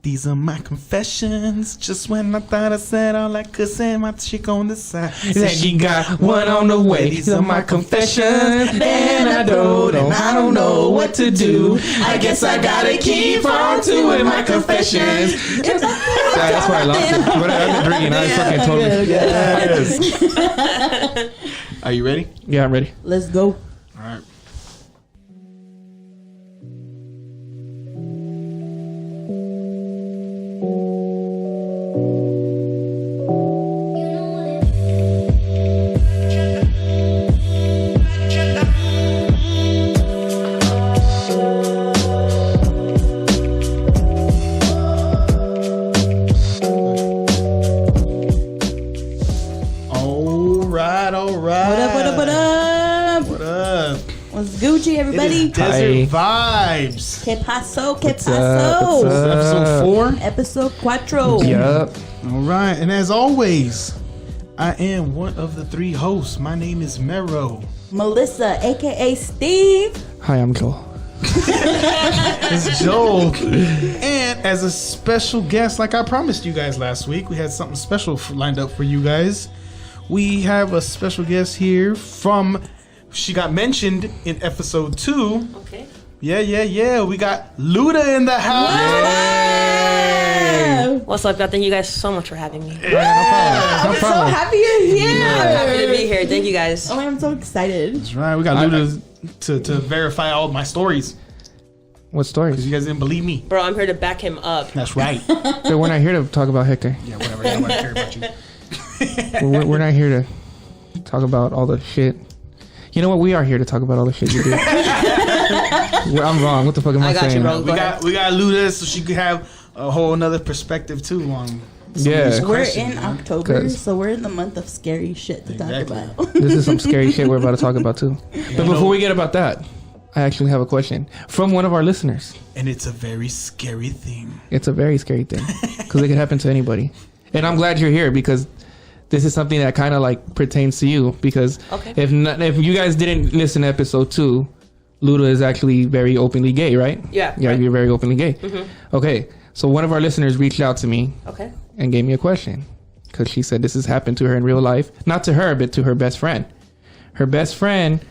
These are my confessions. Just when I thought I said all I could say, my chick on the side said she got one on the way. These are my confessions, and I don't know what to do. I guess I gotta keep on doing my confessions. That's why I lost it. But I've been drinking. I fucking totally. Yes. Are you ready? Yeah, I'm ready. Let's go. All right. Gucci, everybody. Desert Vibes. Que paso? Que What's paso? up? Episode 4. Episode 4. Yup. All right. And as always, I am one of the 3 hosts. My name is Mero. Melissa, aka Steve. Hi, I'm Joel. It's Joel. And as a special guest, like I promised you guys last week, we had something special lined up for you guys. We have a special guest here from... She got mentioned in episode 2. Okay. Yeah. We got LUDUH in the house. Yeah. What's up, God? Thank you guys so much for having me. I'm so happy you're here. I'm happy to be here. Thank you guys. Oh, I'm so excited. That's right. We got LUDUH to verify all my stories. What stories? Because you guys didn't believe me. Bro, I'm here to back him up. That's right. We're not here to talk about Hector. Yeah, whatever. I don't care about you. We're not here to talk about all the shit. You know what? We are here to talk about all the shit you do. I'm wrong. What the fuck am I saying? You, bro. We got LUDUH so she could have a whole another perspective too on. Yeah. We're in October, so we're in the month of scary shit to talk about. This is some scary shit we're about to talk about too. But before we get about that, I actually have a question from one of our listeners. And it's a very scary thing. It's a very scary thing because it could happen to anybody. And I'm glad you're here because this is something that kind of like pertains to you because if you guys didn't listen to episode 2, LUDUH is actually very openly gay, right? Yeah. Yeah, right. you're very openly gay. Mm-hmm. Okay, so one of our listeners reached out to me and gave me a question because she said this has happened to her in real life. Not to her, but to her best friend. Her best friend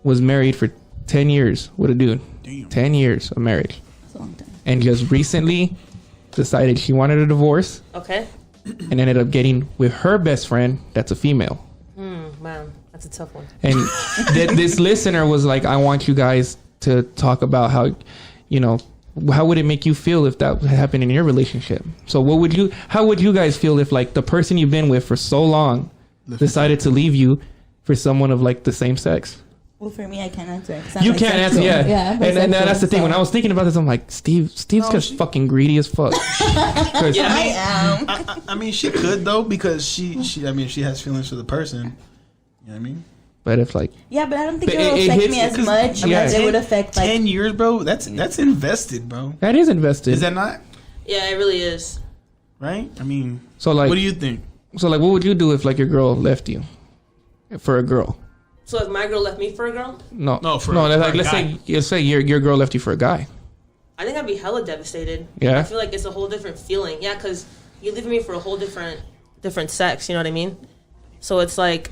was married for 10 years with a dude. Damn. 10 years of marriage. That's a long time. And just recently decided she wanted a divorce. Okay. And ended up getting with her best friend that's a female. Man, that's a tough one. And this listener was like, I want you guys to talk about how, how would it make you feel if that happened in your relationship? So how would you guys feel if like the person you've been with for so long decided to leave you for someone of like the same sex? Well, for me, I can't answer. You can't answer, yeah. And that's the thing. When I was thinking about this, I'm like, Steve's just fucking greedy as fuck. Yeah, I mean, she could though because she has feelings for the person. You know what I mean? But if like, yeah, but I don't think it will affect me as much as it would affect like 10 years, bro. That's invested, bro. That is invested. Is that not? Yeah, it really is. Right? I mean, so like, what do you think? So like, what would you do if like your girl left you for a girl? So if my girl left me for a girl? No, let's say your girl left you for a guy. I think I'd be hella devastated. Yeah. I feel like it's a whole different feeling. Yeah, because you leave me for a whole different sex. You know what I mean? So it's like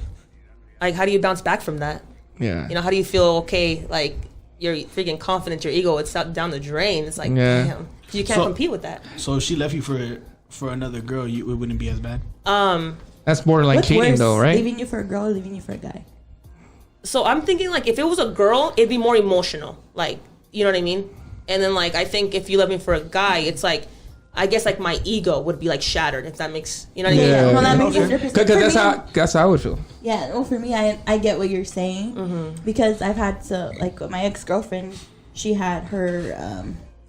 how do you bounce back from that? Yeah. How do you feel? Okay, like your freaking confidence, your ego, it's down the drain. It's like, damn, you can't compete with that. So if she left you for another girl, it wouldn't be as bad. That's borderline cheating, worse, though, right? Leaving you for a girl or leaving you for a guy? So I'm thinking like if it was a girl, it'd be more emotional. Like, you know what I mean? And then like I think if you left me for a guy, it's like I guess like my ego would be like shattered if that makes what I mean? Yeah. Well, that makes 100%. Because that's how I would feel. Yeah. Well, for me, I get what you're saying because I've had to like with my ex-girlfriend. She had her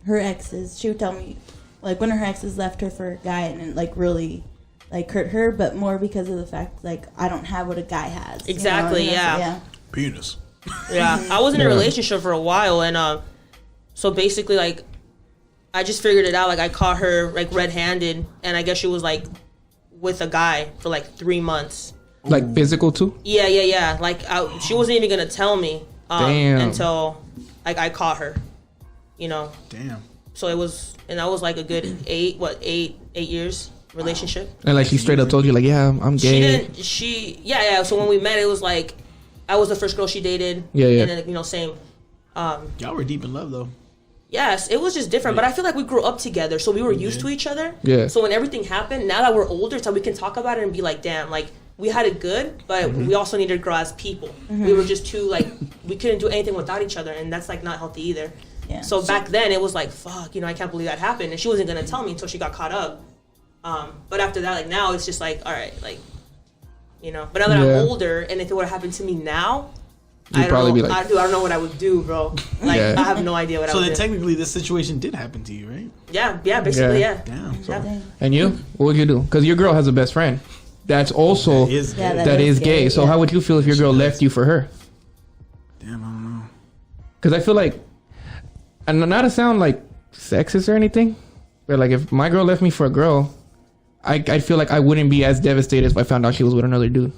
exes. She would tell me like when her exes left her for a guy and it like really like hurt her, but more because of the fact like I don't have what a guy has. Exactly. Yeah. Yeah. Penis. Yeah. I was in a relationship for a while and so basically like I just figured it out. Like I caught her like red-handed and I guess she was like with a guy for like 3 months. Like physical too? Yeah. Like she wasn't even gonna tell me until like I caught her. Damn. So it was, and that was like a good 8 years relationship. And like she straight up told you like, yeah, I'm gay. So when we met, it was like I was the first girl she dated. Yeah. And then same. Y'all were deep in love though. Yes, it was just different, but I feel like we grew up together, so we were used to each other. Yeah. So when everything happened, now that we're older, so we can talk about it and be like, damn, like we had it good, but we also needed to grow as people. We were just too like we couldn't do anything without each other, and that's like not healthy either. Yeah. So back then it was like, fuck, I can't believe that happened, and she wasn't gonna tell me until she got caught up. But after that, like now it's just like, all right, like, But now that I'm older, and if it would have happened to me now, I don't know what I would do, bro. Like I have no idea what I would do. So then technically this situation did happen to you, right? Yeah, basically, yeah. Damn. Yeah. And you? What would you do? Because your girl has a best friend that's also that is gay. So how would you feel if your girl left you for her? Damn, I don't know. Because I feel like, and not to sound like sexist or anything, but like if my girl left me for a girl, I feel like I wouldn't be as devastated if I found out she was with another dude.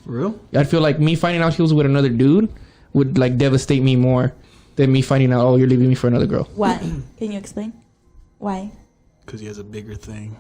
For real? I'd feel like me finding out she was with another dude would like devastate me more than me finding out, oh, you're leaving me for another girl. Why? Can you explain? Why? Because he has a bigger thing.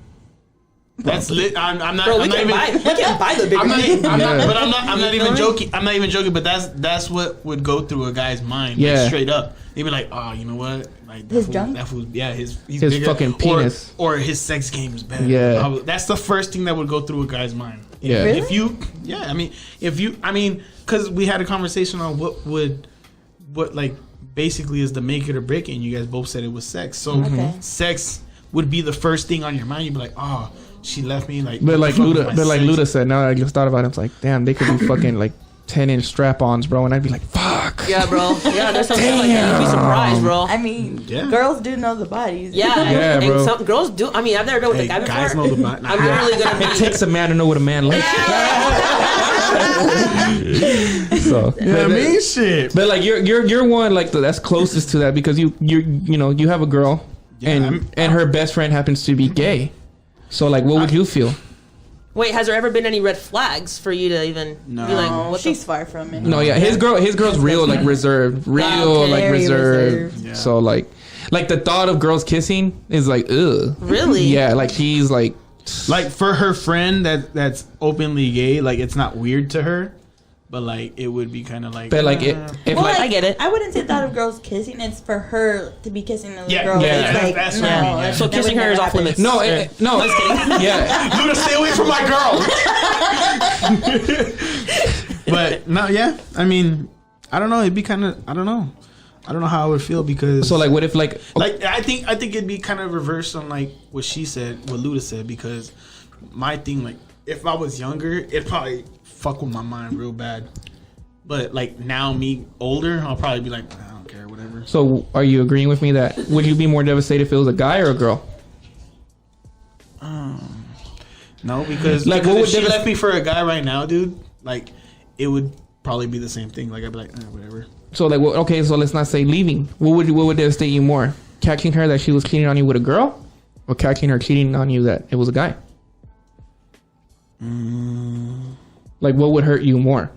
That's lit. I'm not. Bro, I'm not even. we can buy the bigger I'm not. thing. I'm not even joking. I'm not even joking. But that's what would go through a guy's mind. Yeah. Like, straight up. They'd be like, oh, you know what? Like His junk? That fool. Yeah, his bigger. Fucking penis. Or his sex game is better. Yeah. That's the first thing that would go through a guy's mind. Yeah. Really? If you. Yeah. I mean, because we had a conversation on what like basically is the make it or break it, and you guys both said it was sex. So sex would be the first thing on your mind. You'd be like, oh, she left me. Like, But like Luda said, now I just thought about it, it's like, damn, they could be fucking like 10-inch strap-ons, bro, and I'd be like, fuck. Yeah, bro. Yeah, there's something like that. You'd be surprised, bro. I mean, girls do know the bodies. Yeah, bro. And some girls do. I mean, I've never been with a guy before. Guys know the body. I'm literally gonna be. It takes a man to know what a man likes. So, I mean, shit. but like you're one like that's closest to that because you have a girl and her best friend happens to be gay. So like, what would you feel? Wait, has there ever been any red flags for you to even be like, what She's far from it. No, yeah, his girl's real like reserved, like reserved. Reserved. Yeah. So like the thought of girls kissing is like, ugh. Really? Yeah, like she's like for her friend that's openly gay, like it's not weird to her, but like it would be kind of like. But like if Well, like I get it. I wouldn't say thought of girls kissing. It's for her to be kissing another Yeah, girl. yeah, It's like, that's what I mean, yeah. So that kissing would her is never off happen. limits. no, no, yeah. Luda, stay away from my girl. But no, yeah. I mean, I don't know. It'd be kind of. I don't know how I would feel because. So like, what if like I think it'd be kind of reversed on like what she said, what Luda said, because my thing, like, if I was younger, it'd probably fuck with my mind real bad. But like now, me older, I'll probably be like, I don't care, whatever. So are you agreeing with me that would you be more devastated if it was a guy or a girl? No, because Like, like what if would she devast- left me for a guy right now, dude, like it would probably be the same thing. Like I'd be like, whatever. So like, okay, so let's not say leaving. What would devastate you more? Catching her that she was cheating on you with a girl, or catching her cheating on you that it was a guy? Like, what would hurt you more?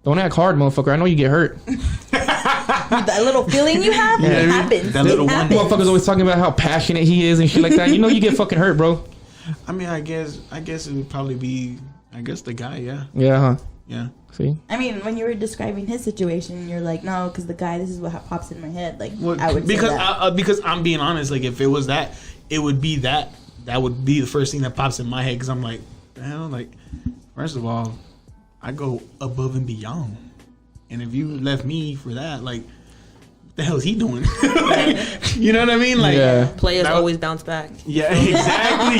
Don't act hard, motherfucker. I know you get hurt. That little feeling you have, Yeah, it happens. that little It one. happens. Motherfuckers always talking about how passionate he is and shit like that. You know you get fucking hurt, bro. I mean, I guess it would probably be, the guy. Yeah, Yeah, huh? yeah. See? I mean, when you were describing his situation, you're like, no, because the guy, this is what pops in my head. Like, Well, I would say that. because I'm being honest. Like if it was that, it would be that. That would be the first thing that pops in my head because I'm like, hell, like first of all, I go above and beyond, and if you left me for that, like, what the hell is he doing? Like, you know what I mean? Like, Yeah. Players that- always bounce back. yeah, exactly.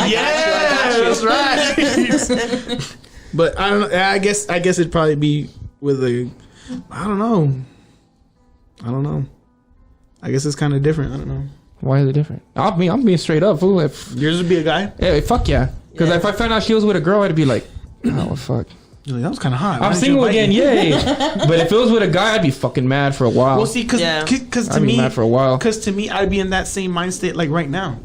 That's right. But I don't know. I guess it'd probably be with a. I don't know. I guess it's kind of different. I don't know. Why is it different? I'm being straight up, fool. If, Yours would be a guy. hey, fuck yeah. Because Yeah. if I found out she was with a girl, I'd be like, oh, fuck. You're like, that was kind of hot. Why I'm didn't you single invite again, me? yay. But if it was with a guy, I'd be fucking mad for a while. Well, see, because Yeah. to I'd be me, mad for a while. because to me, I'd be in that same mind state like right now.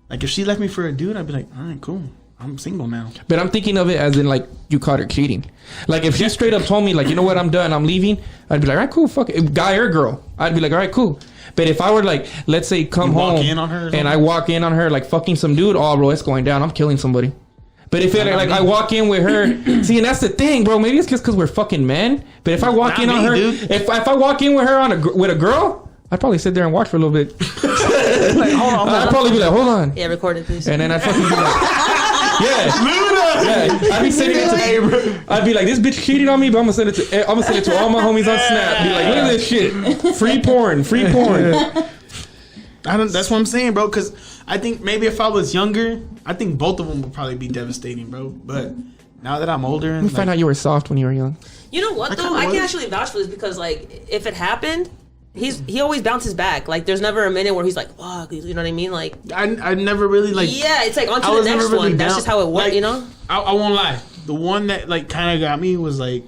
Like if she left me for a dude, I'd be like, all right, cool. I'm single now. But I'm thinking of it as in like you caught her cheating. Like if she straight up told me like, you know what, I'm done, I'm leaving, I'd be like, all right, cool, fuck it. Guy or girl, I'd be like, all right, cool. But if I were like, let's say, come You walk home in on her or something? and I walk in on her like fucking some dude, oh bro, it's going down. I'm killing somebody. But if it, like I walk in with her, see, and that's the thing, bro. Maybe it's just because we're fucking men. But if I walk in on her, if I walk in with her with a girl, I'd probably sit there and watch for a little bit. Like, hold on. I'd probably be like, hold on. Yeah, record it, please. And then I'd fucking be like, yeah. I'd be sending it to. I'd be like, this bitch cheated on me, but I'm gonna send it to all my homies on Snap. Be like, look at this shit, free porn. That's what I'm saying, bro. Because I think maybe if I was younger, I think both of them would probably be devastating, bro. But now that I'm older, and You find out you were soft when you were young. You know what though? I can actually vouch for this because like if it happened, he always bounces back. Like there's never a minute where he's like, fuck, you know what I mean? Like I never really like. Yeah, it's like on to the next one. That's just how it went, like, you know. I won't lie. The one that like kind of got me was like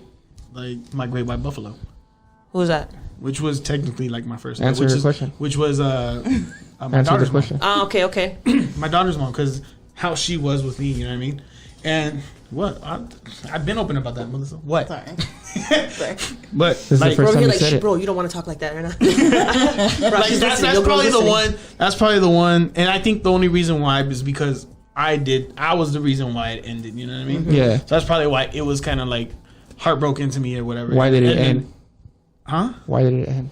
my Great White Buffalo. Who was that? Which was technically like my first. Answer your question. Which was my Answer the daughter's question. mom. Oh, okay. My daughter's mom, because how she was with me, you know what I mean? And what I've been open about that, Melissa. What? Sorry. But This is the like, first Bro, time you're you like, said it. bro, you don't want to talk like that right now. Bro, like she's that's listening. Your girl's probably the listening. one. That's probably the one. And I think the only reason why is because I was the reason why it ended. You know what I mean? Yeah. So that's probably why it was kind of like heartbroken to me or whatever. Why did it And then- end? Huh? Why did it end?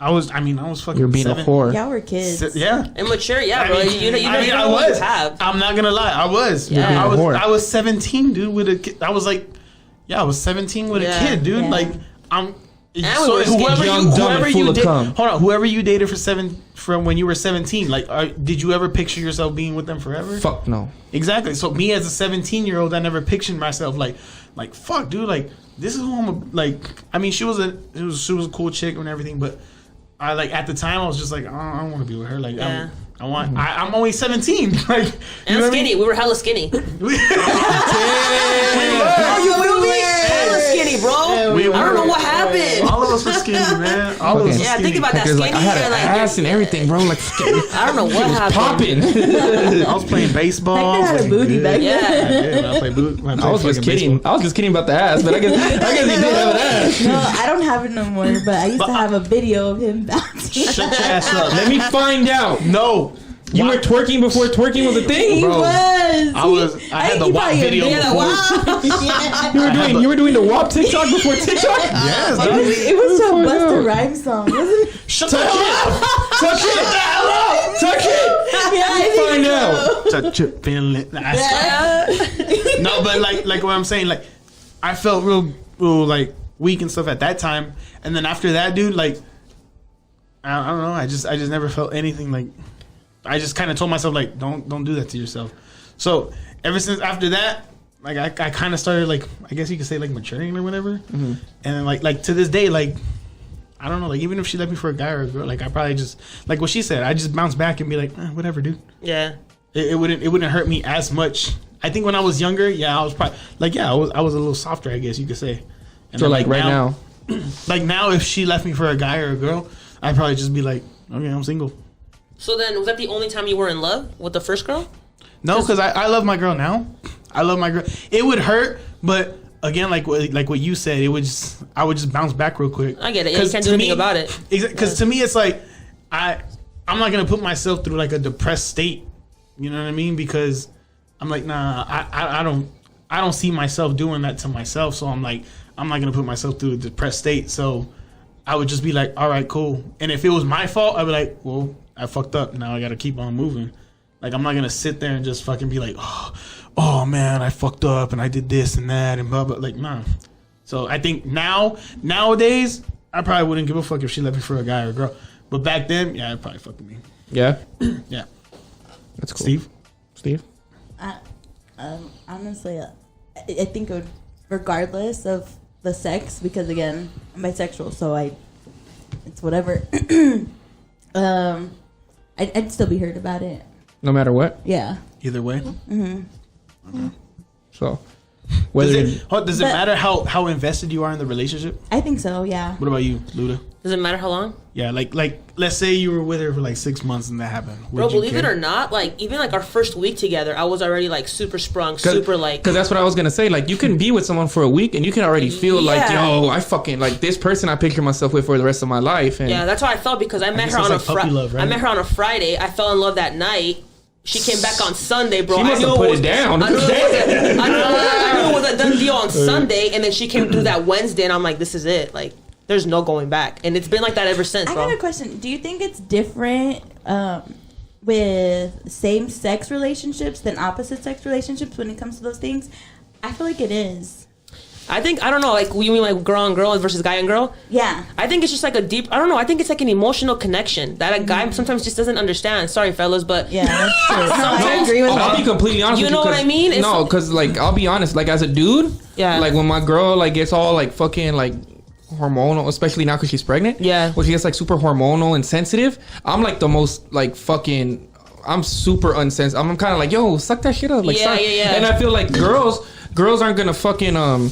I was fucking. You're being 7. a whore. Y'all were kids. Yeah. Immature, yeah, bro. I mean, You know I what you was. have. I'm not gonna lie. I was. Yeah. I was 17, dude. With a kid. I was like, I was 17 with a kid, dude. Yeah. Like, I'm. we were skinny. Young, dumb, and full of cum. Hold on. Whoever you dated from when you were 17, like, did you ever picture yourself being with them forever? Fuck no. Exactly. So me as a 17-year-old, I never pictured myself like, fuck, dude. Like, this is who I'm. Like, I mean, she was a cool chick and everything, but. I like at the time I was just like, oh, I don't want to be with her. Like, Yeah. I'm only 17. Like, And skinny. We were hella skinny. we You feel me? Hella skinny, bro. I don't know what happened. All of us were skinny, man. All of us were Yeah, skinny. think about that Because skinny. like I had and an like, ass and everything, bro. Like I don't know what happened. popping. I was playing baseball. Like they had a booty back Yeah. then. I played boot. I was just kidding. I was just kidding about the ass, but I guess he did have an ass. No, I don't have it no more, but I used to have a video of him bouncing. Shut your ass up. Let me find out. No. You were twerking before twerking was a thing, He bro. was. I had the WAP video before. You were doing the WAP TikTok before TikTok. Yes, It was to fuck Busta up. Rhymes song, wasn't it? Shut the hell up. Touch it. Touch it. Yeah, I Find out. Touch your feeling. No, but like what I'm saying, like I felt real like weak and stuff at that time, and then after that, dude, like I don't know, I just never felt anything. Like I just kind of told myself like don't do that to yourself. So ever since after that, like I kind of started like I guess you could say like maturing or whatever, and then like to this day, like I don't know, like even if she left me for a guy or a girl, like I probably just like what she said, I just bounce back and be like whatever, dude. Yeah. It wouldn't hurt me as much. I think when I was younger, I was probably like I was a little softer, I guess you could say. And So then, like right now, like now, if she left me for a guy or a girl, I'd probably just be like, okay, I'm single. So then, was that the only time you were in love with the first girl? No, because I love my girl now. I love my girl. It would hurt, but again, like what you said, I would just bounce back real quick. I get it. Yeah, you can't do anything about it. Because to me, it's like I'm not gonna put myself through like a depressed state. You know what I mean? Because I'm like, nah, I don't see myself doing that to myself. So I'm like, I'm not gonna put myself through a depressed state. So I would just be like, all right, cool. And if it was my fault, I'd be like, well, I fucked up. Now I gotta keep on moving. Like I'm not gonna sit there and just fucking be like, oh man, I fucked up and I did this and that and blah blah. Like nah. So I think nowadays, I probably wouldn't give a fuck if she left me for a guy or a girl. But back then, yeah, I'd probably fuck with me. yeah, Yeah. that's cool. Steve? Honestly, I think it would, regardless of the sex, because again, I'm bisexual, so it's whatever. I'd still be hurt about it. No matter what. Yeah. Either way. So whether Does it matter how invested you are in the relationship? I think so, yeah. What about you, Luda? Does it matter how long? Yeah, like let's say you were with her for like 6 months and that happened. Bro, believe it or not, like even like our first week together, I was already like super sprung, super like. Because that's what I was gonna say. Like you can be with someone for a week and you can already feel like, yo, I fucking like this person I picture myself with for the rest of my life. And yeah, that's how I felt because I met her on a Friday. I met her on a Friday. I fell in love that night. She came back on Sunday, bro. She must have put it down. I knew it was a done deal on Sunday, and then she came through that Wednesday, and I'm like, this is it. Like, there's no going back, and it's been like that ever since, bro. I got a question. Do you think it's different with same-sex relationships than opposite-sex relationships when it comes to those things? I feel like it is. I don't know, like, you mean like girl on girl versus guy on girl? Yeah. I think it's just like I don't know, I think it's like an emotional connection that a guy sometimes just doesn't understand. Sorry, fellas, but... Yeah, that's true. I agree with that. I'll be completely honest with you. You know what I mean? No, because, like, I'll be honest, like, as a dude, like, when my girl, like, gets all, like, fucking, like, hormonal, especially now because she's pregnant. Yeah. When she gets, like, super hormonal and sensitive, I'm, like, the most, like, fucking... I'm super unsensitive. I'm kind of like, yo, suck that shit up. Like, yeah. And I feel like girls aren't gonna fucking...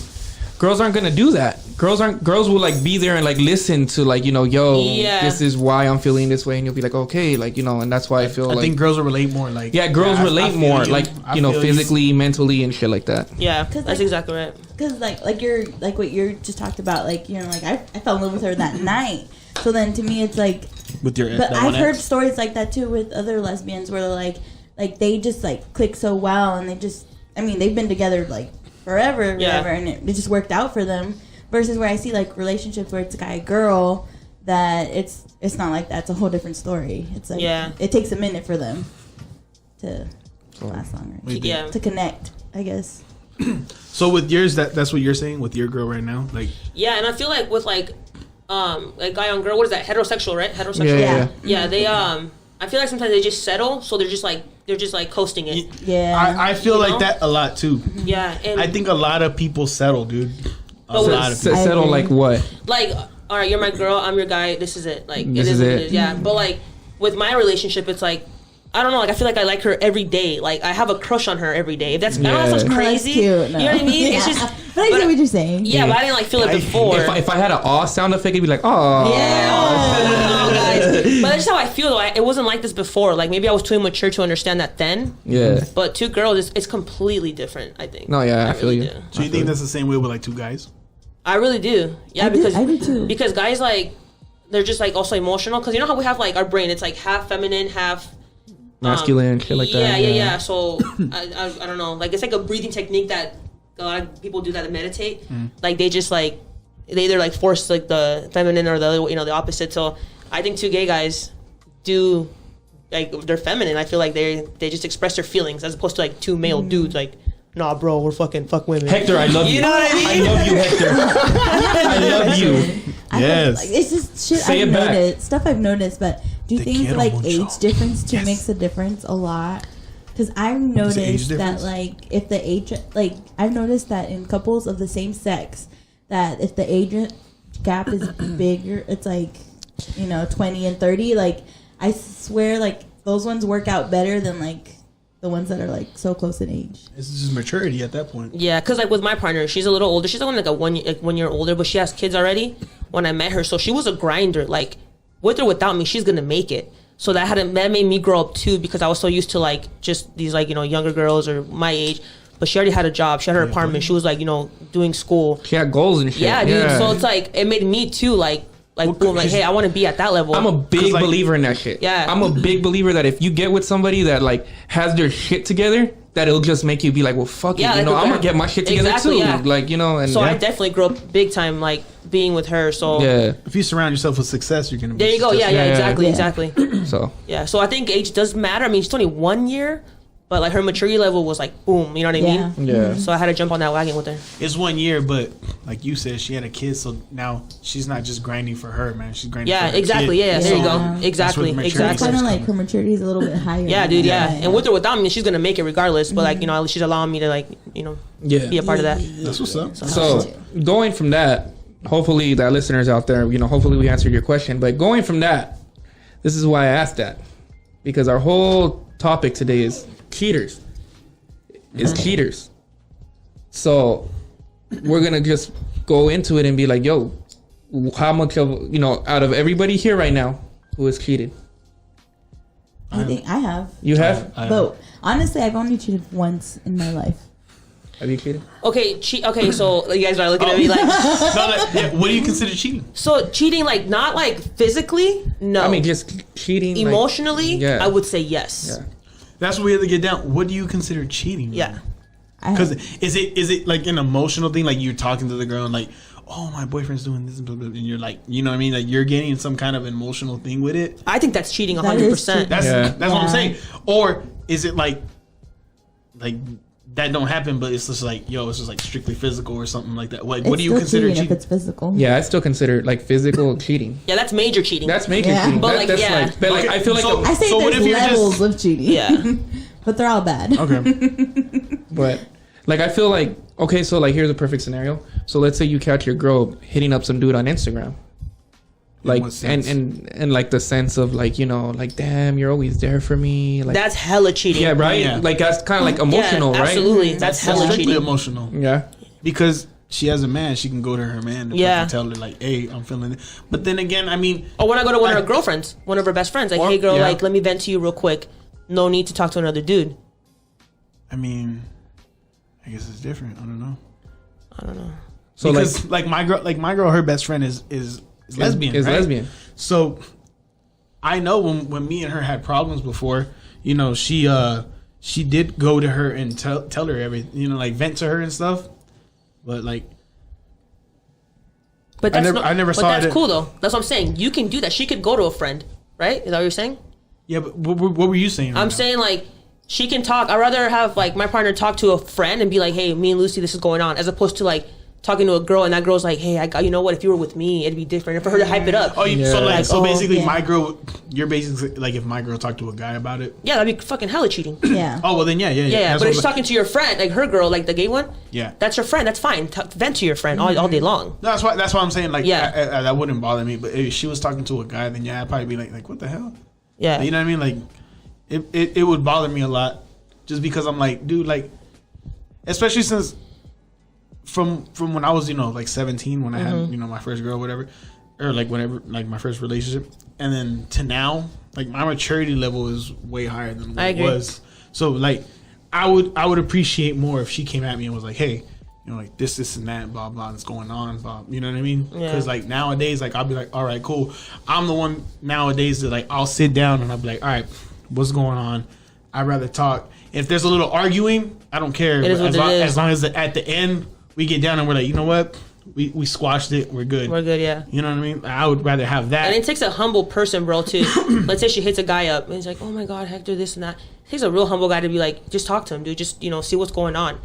Girls aren't gonna do that. Girls will like be there and like listen to like, you know, yo, this is why I'm feeling this way, and you'll be like, okay, like, you know, and that's why I feel like I think girls will relate more. Like girls relate more, like, you know, physically, mentally, and shit like that. Yeah, that's exactly right. Because like you're like what you just talked about, like, you know, like I fell in love with her that night. So then to me it's like, but I've heard stories like that too with other lesbians where they're like they just like click so well, and they've been together like forever, whatever, and it just worked out for them. Versus where I see like relationships where it's a guy girl, that it's not like that. It's a whole different story. It's like it takes a minute for them to last longer. To connect, I guess. So with yours, that's what you're saying with your girl right now, like. Yeah, and I feel like with like guy on girl, what is that? Heterosexual, right? Heterosexual. Yeah. They I feel like sometimes they just settle, so they're just like coasting it. Yeah. I feel like that a lot too. Yeah. And I think a lot of people settle, dude. A lot of people settle. Like what? Like, all right, you're my girl, I'm your guy. This is it. Like, this is it. Yeah. But like with my relationship, it's like, I don't know. Like, I feel like I like her every day. Like, I have a crush on her every day. If that's, I know that sounds crazy. Cute, no. You know what I mean? It's just. But I get what you're saying. Yeah, but I didn't like feel it before. If I had an aw sound effect, it'd be like, oh. Yeah. Guys. But that's how I feel though. It wasn't like this before. Like, maybe I was too immature to understand that then. Yeah. But two girls, it's completely different, I think. No, yeah, I feel you. So you think that's the same way with like two guys? I really do. Yeah, I do too. Because guys, like, they're just like also emotional. Because you know how we have like our brain, it's like half feminine, half masculine, shit like that. Yeah. So I don't know. Like, it's like a breathing technique that a lot of people do that meditate. Like, they just like they either like force like the feminine or the other, you know, the opposite. So I think two gay guys do like they're feminine. I feel like they just express their feelings as opposed to like two male dudes like. Nah, bro, we're fuck women. Hector, I love you. You know what I mean? I love you, Hector. I love you. Yes. It's just shit Say I've it back. noticed. Stuff I've noticed, but do you think like age difference too makes a difference a lot? Because I've noticed that like if the age, like I've noticed that in couples of the same sex, that if the age gap is bigger, it's like, you know, 20 and 30. Like I swear, like those ones work out better than like the ones that are like so close in age. It's just maturity at that point. Yeah, because like with my partner, she's a little older. She's only like a 1 year older, but she has kids already. When I met her, so she was a grinder. Like with or without me, she's gonna make it. So that made me grow up too, because I was so used to like just these like, you know, younger girls or my age. But she already had a job. She had her apartment. She was like, you know, doing school. She had goals and shit. Yeah, dude. So it's like it made me too like boom, like, hey, I want to be at that level. I'm a big believer in that shit. Yeah. I'm a big believer that if you get with somebody that like has their shit together, that it'll just make you be like, well, fuck it, you know, I'm gonna get my shit together too. Yeah. Like, you know, and so I definitely grew up big time like being with her. So if you surround yourself with success, you're gonna be successful. Exactly. So so I think age does matter. I mean, she's only 1 year. But like her maturity level was like boom, you know what I mean? Yeah. So I had to jump on that wagon with her. It's 1 year, but like you said, she had a kid, so now she's not just grinding for her, man. She's grinding. For her exactly. Kid. Yeah, there you go. Exactly. Kind of like her maturity is a little bit higher. Yeah, dude. Yeah. And with or without me, she's gonna make it regardless. But like, you know, she's allowing me to like, you know, be a part of that. That's what's up. So going from that, hopefully that listeners out there, you know, hopefully we answered your question. But going from that, this is why I asked that, because our whole topic today is cheaters. So we're gonna just go into it and be like, yo, how much of out of everybody here right now who has cheated? I think I have. You have? But honestly, I've only cheated once in my life. Have you cheated? Okay, okay, so you guys are looking at me like... What do you consider cheating? So cheating, like, not like physically, no. I mean, just cheating. Emotionally, like, yeah. I would say yes. Yeah. That's what we have to get down. What do you consider cheating? Yeah. Because is it like an emotional thing? Like you're talking to the girl and like, oh, my boyfriend's doing this, blah, blah, blah, and you're like, you know what I mean? Like you're getting some kind of emotional thing with it. I think that's cheating 100%. That's what I'm saying. Or is it like that don't happen, but it's just like, yo, it's just like strictly physical or something like that. What do you consider cheating? If it's physical? Yeah, I still consider like physical cheating. Yeah, that's major cheating. That's major cheating. But that's like I feel like I say there's levels of cheating. Yeah. But they're all bad. Okay. But like I feel like, okay, so like here's a perfect scenario. So let's say you catch your girl hitting up some dude on Instagram. Like and like the sense of like, like, damn, you're always there for me. Like that's hella cheating. Yeah, right? Yeah. Like that's kind of like emotional, right? Absolutely. That's hella cheating. Emotional. Yeah. Because she has a man, she can go to her man and tell her like, hey, I'm feeling it. But then again, I mean, or when I go to one of her girlfriends, one of her best friends, like, hey girl, like, let me vent to you real quick. No need to talk to another dude. I mean, I guess it's different. I don't know. So because like my girl, her best friend is lesbian. Is right? lesbian. So I know when me and her had problems before, she did go to her and tell her everything, like vent to her and stuff. But like, but that's I never saw it. But that's cool though. That's what I'm saying. You can do that. She could go to a friend, right? Is that what you're saying? Yeah, but what were you saying? I'm saying like she can talk. I'd rather have like my partner talk to a friend and be like, hey, me and Lucy, this is going on, as opposed to like talking to a girl and that girl's like, hey, you know what? If you were with me, it'd be different. And for her to hype it up. So basically, my girl, you're basically like if my girl talked to a guy about it. Yeah, that'd be fucking hella cheating. Yeah. Oh well, then yeah. But if she's talking to your friend, like her girl, like the gay one, yeah, that's your friend. That's fine. Vent to your friend all day long. That's why I'm saying like, that wouldn't bother me. But if she was talking to a guy, then I'd probably be like what the hell? Yeah. You know what I mean? Like, it would bother me a lot, just because I'm like, dude, like, especially since. From when I was, like 17, when I had, my first girl, whatever, or like whenever, like my first relationship, and then to now, like my maturity level is way higher than what it was. So like, I would appreciate more if she came at me and was like, hey, like this and that, blah blah, that's going on, blah. You know what I mean? Because like nowadays, like I'll be like, all right, cool. I'm the one nowadays that like I'll sit down and I'll be like, all right, what's going on? I'd rather talk. If there's a little arguing, I don't care. As long as at the end. We get down and we're like, you know what? We squashed it. We're good. We're good, yeah. You know what I mean? I would rather have that. And it takes a humble person, bro, to, let's say she hits a guy up and he's like, oh my God, Hector, this and that. It takes a real humble guy to be like, just talk to him, dude. Just, see what's going on.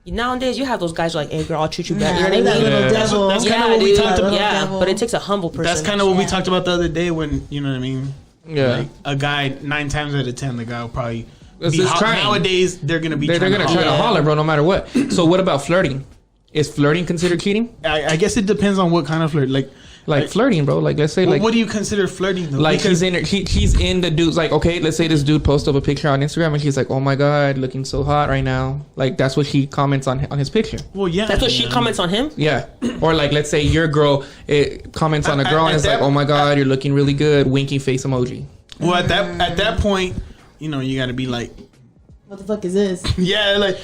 Nowadays, you have those guys like, hey, girl, I'll treat you better. You know what I mean? That's kind of what we talked about. Yeah, but it takes a humble person. That's kind of what we talked about the other day when, you know what I mean? Yeah. Like, a guy, 9 times out of 10, the guy will probably be trying. Nowadays, they're going to be They're going to try to holler, bro, no matter what. So what about flirting? Is flirting considered cheating? I guess it depends on what kind of flirt. Like flirting, bro. Like let's say, like, what do you consider flirting though? Like he's in the dude's like, okay, let's say this dude posts up a picture on Instagram and she's like, oh my God, looking so hot right now. Like that's what she comments on his picture. Well, yeah, that's what she comments on him. Yeah, or like let's say your girl comments on a girl and it's like, oh my God, you're looking really good, winky face emoji. Well, at that point, you got to be like, what the fuck is this? Yeah, like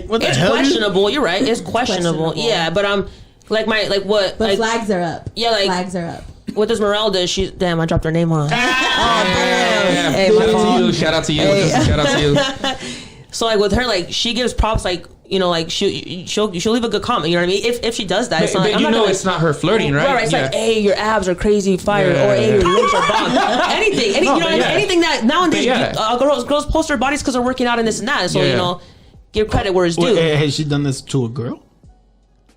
what the it's hell? It's questionable. You're right. It's questionable. Yeah, but what? But flags are up. Yeah, like flags are up. What does Meralda? Damn, I dropped her name on. Hey, shout out to you. Shout out to you. So like with her, like she gives props, like like she'll leave a good comment. You know what I mean? If she does that, it's not. But it's not her flirting, right? Right. It's like, hey, your abs are crazy fire, or hey, your legs are bomb. Anything, anything that nowadays girls post their bodies because they're working out and this and that. So give credit where it's due. Has she done this to a girl?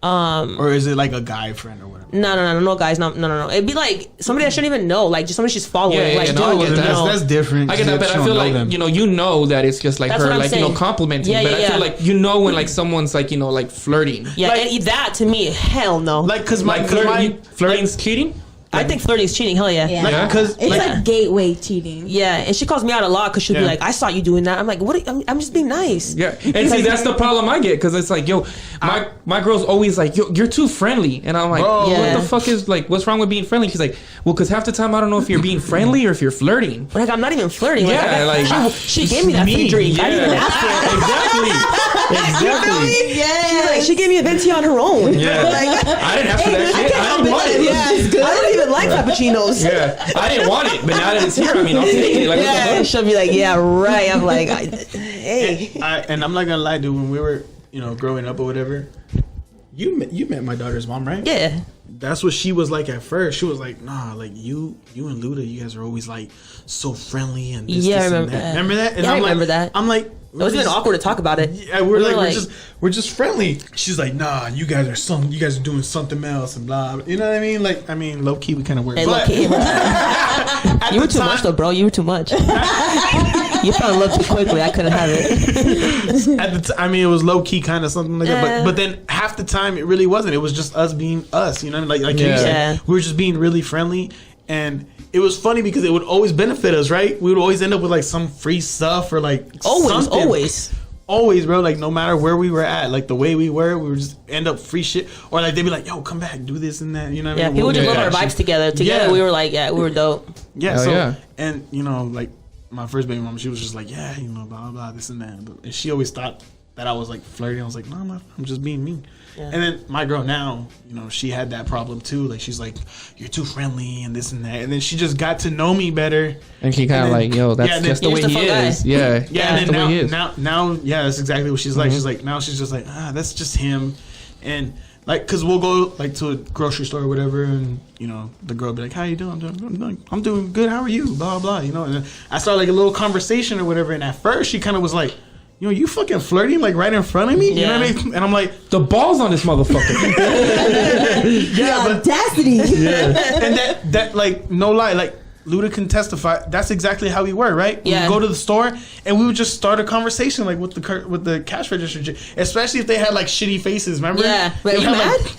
Or is it like a guy friend or whatever? No, guys, no. It'd be like somebody I shouldn't even know, like just somebody she's following. That's different. I get that, but I feel like you know that it's just like her, like complimenting. But I feel like when like someone's like like flirting. Yeah, like, and that to me, hell no. Like because flirting's cheating. I think flirting is cheating. Hell yeah. Yeah. Because It's like gateway cheating. Yeah, and she calls me out a lot because she'll be like, "I saw you doing that." I'm like, "What? I'm just being nice." Yeah, and see, that's the problem I get because it's like, yo, my girl's always like, yo, you're too friendly, and I'm like, Yeah. what the fuck is like, what's wrong with being friendly? She's like, well, because half the time I don't know if you're being friendly or if you're flirting. Like, I'm not even flirting. Yeah, she gave me that free drink. I didn't even ask for it. Exactly. Yeah. She gave me a venti on her own. Yeah. Like, I didn't ask for that shit. I didn't want it. yeah, I don't even like cappuccinos. Yeah, I didn't want it, but now that it's here, I mean, I'll take it. Like, Yeah, what the she'll be like, "Yeah, right." I'm like, "Hey." and I'm not gonna lie, dude. When we were, growing up or whatever, you met my daughter's mom, right? Yeah. That's what she was like at first. She was like, nah, like you and Luda, you guys are always like so friendly and this, Yeah, I this remember and that. that. Remember that? And Yeah, I I'm remember like, that. I'm like, It was even awkward to talk about it. Yeah, We were like- we're just friendly. She's like, nah, you guys are doing something else and blah. You know what I mean? Like, I mean, low key, we kind of weird. Hey, But low-key. at You were the too time- much though, bro. You were too much. You fell in love too quickly. I couldn't have it. At the I mean, it was low key kind of something like that. Yeah. But then half the time, it really wasn't. It was just us being us. You know, like you Yeah. said, we were just being really friendly, and it was funny because it would always benefit us, right? We would always end up with like some free stuff or like something. Always, bro. Like no matter where we were at, like the way we would just end up free shit, or like they'd be like, "Yo, come back, do this and that." You know what I Yeah, mean? people just We'll love do our that vibes shit. together. Yeah. We were like, we were dope. Yeah, Hell so yeah. and like my first baby mom, she was just like, yeah, blah blah blah, this and that. And she always thought that I was like flirting. I was like, no, I'm just being me. Yeah. And then my girl now, she had that problem too. Like she's like, you're too friendly and this and that. And then she just got to know me better. And she kind of like, yo, that's just the way he is. Yeah, Yeah, and that's the way he then is. now, yeah, that's exactly what she's like. She's like, now she's just like, that's just him. And like, cause we'll go like to a grocery store or whatever, and the girl will be like, "How you doing?" I'm doing good. How are you? Blah blah. And then I started like a little conversation or whatever. And at first, she kind of was like, you fucking flirting like right in front of me. You know what I mean? And I'm like, the balls on this motherfucker. yeah, but Audacity. and that like no lie, like Luda can testify. That's exactly how we were, right? Yeah. We would go to the store and we would just start a conversation like with the cash register, especially if they had like shitty faces. Remember? Yeah. But They are you had, mad? like-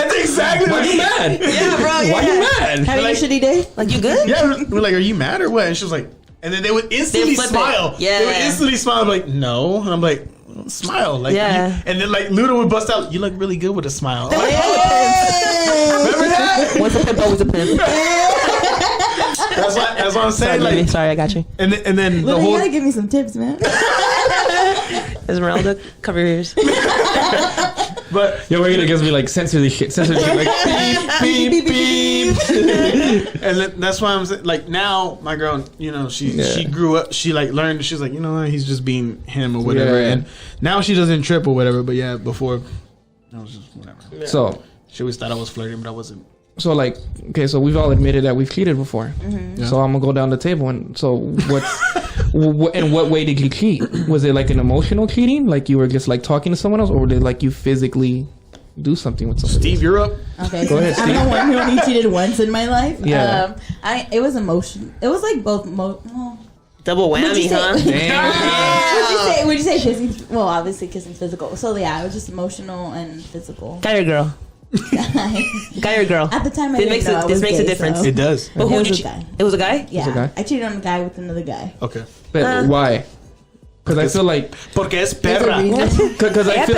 That's exactly. Why you mad? Yeah, bro. Why you mad? Having Like- a shitty day? Like, you good? Yeah, we're like, are you mad or what? And she was like, and then they would instantly flip it. smile. Yeah. They would instantly smile. I'm like, no. And I'm like, smile. Like, Yeah. and then like Luda would bust out, you look really good with a smile. I'm like, Hey! remember that? Once a pimp, always a pimp. That's what I'm Sorry, saying. baby. Like, Sorry, I got you. and then the Lil, you whole gotta give me some tips, man. Esmeralda, cover your ears. but Yo, we're gonna just be like, censor this shit. Censor this shit. Like, beep, beep, beep. and then that's why I'm saying, like, now my girl, she grew up, she like learned, she's like, he's just being him or whatever. Yeah. And now she doesn't trip or whatever. But yeah, before I was just whatever. So She always thought I was flirting, but I wasn't. So like, okay, so we've all admitted that we've cheated before. Yeah. So I'm gonna go down the table and so in what way did you cheat? Was it like an emotional cheating, like you were just like talking to someone else, or did like you physically do something with somebody? Steve, you're up. Okay, Go ahead, I'm the one who only cheated once in my life. Yeah. It was emotion. It was like both. Double What'd whammy, you say? huh? Damn. Would you say kissing? Well, obviously kissing physical. So yeah, it was just emotional and physical. Guy or girl? Guy or girl? At the time, I This didn't makes know a- I this was makes a gay, difference. so- It does. But It who was did a you? guy. It was a guy? Yeah, a guy? I cheated on a guy with another guy. Okay. But why? Because I feel like Porque es There's a perra. reason. because I feel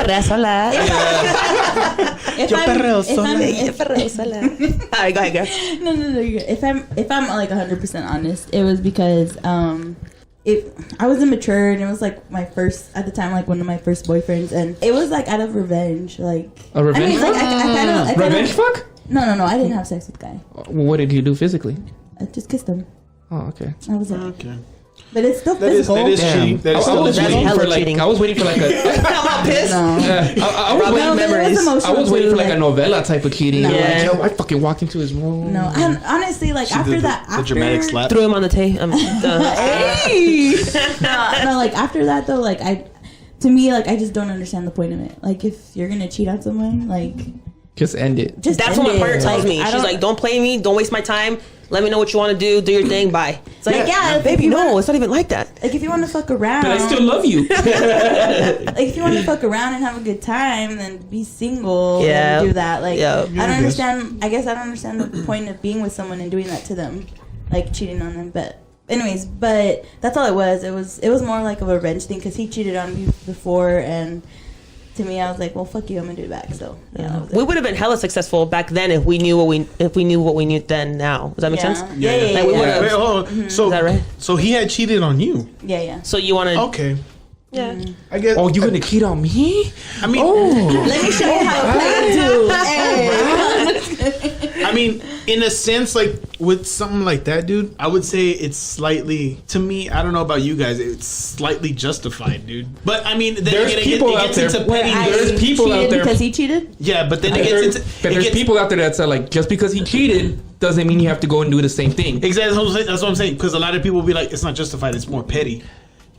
If Yo I'm- perreo if sola. I'm- Alright, go ahead, girl. No, you're good. If I'm like 100% honest, it was because I was immature and it was like my first at the time, like one of my first boyfriends, and it was like out of revenge, like A revenge I mean, like I kinda, revenge fuck. No, I didn't have sex with the guy. Well, what did you do physically? I just kissed him. Oh, okay. That was it. Okay. But it's still That is physical. cheating. That is I still was cheating. waiting Hella for like cheating. I was waiting for like a I'm all pissed. No. I was Robin waiting. No, but it memories. was I emotional. was waiting too, for like a novella type of cheating. No. Like, Yeah. yo, I fucking walked into his room. No, and honestly, like She after did that, the dramatic slap. Threw him on the table. Hey! no, like after that though, like to me, like I just don't understand the point of it. Like if you're gonna cheat on someone, like Just end it. just That's end what my partner it. tells Like, me. I She's don't- like, don't play me. Don't waste my time. let me know what you want to do. Do your thing. Bye. It's like, yeah, baby, no, it's not even like that. Like if you want to fuck around, But I still love you. like if you want to fuck around and have a good time, then be single and do that. Like I don't understand. I guess I don't understand the point of being with someone and doing that to them, like cheating on them. But anyways, but that's all it was. It was more like a revenge thing because he cheated on me before, and to me, I was like, well, fuck you, I'm gonna do it back. So we would have been hella successful back then if we knew what we knew then. Now, does that make sense? Yeah. Like, we would've- Wait, hold on. So, Is that right? So he had cheated on you. Yeah. So you want to? Okay. Yeah. I guess. Oh, you gonna cheat on me? I mean, Let me show you how to play too. I mean, in a sense, like with something like that, dude, I would say it's slightly, to me, I don't know about you guys, it's slightly justified, dude. But I mean, then There's again, people it out gets there. into petty. There's people out there. because he cheated. Yeah, but then it gets into. But there's people out there that say like, just because he cheated doesn't mean you have to go and do the same thing. Exactly, that's what I'm saying. Because a lot of people will be like, it's not justified, it's more petty.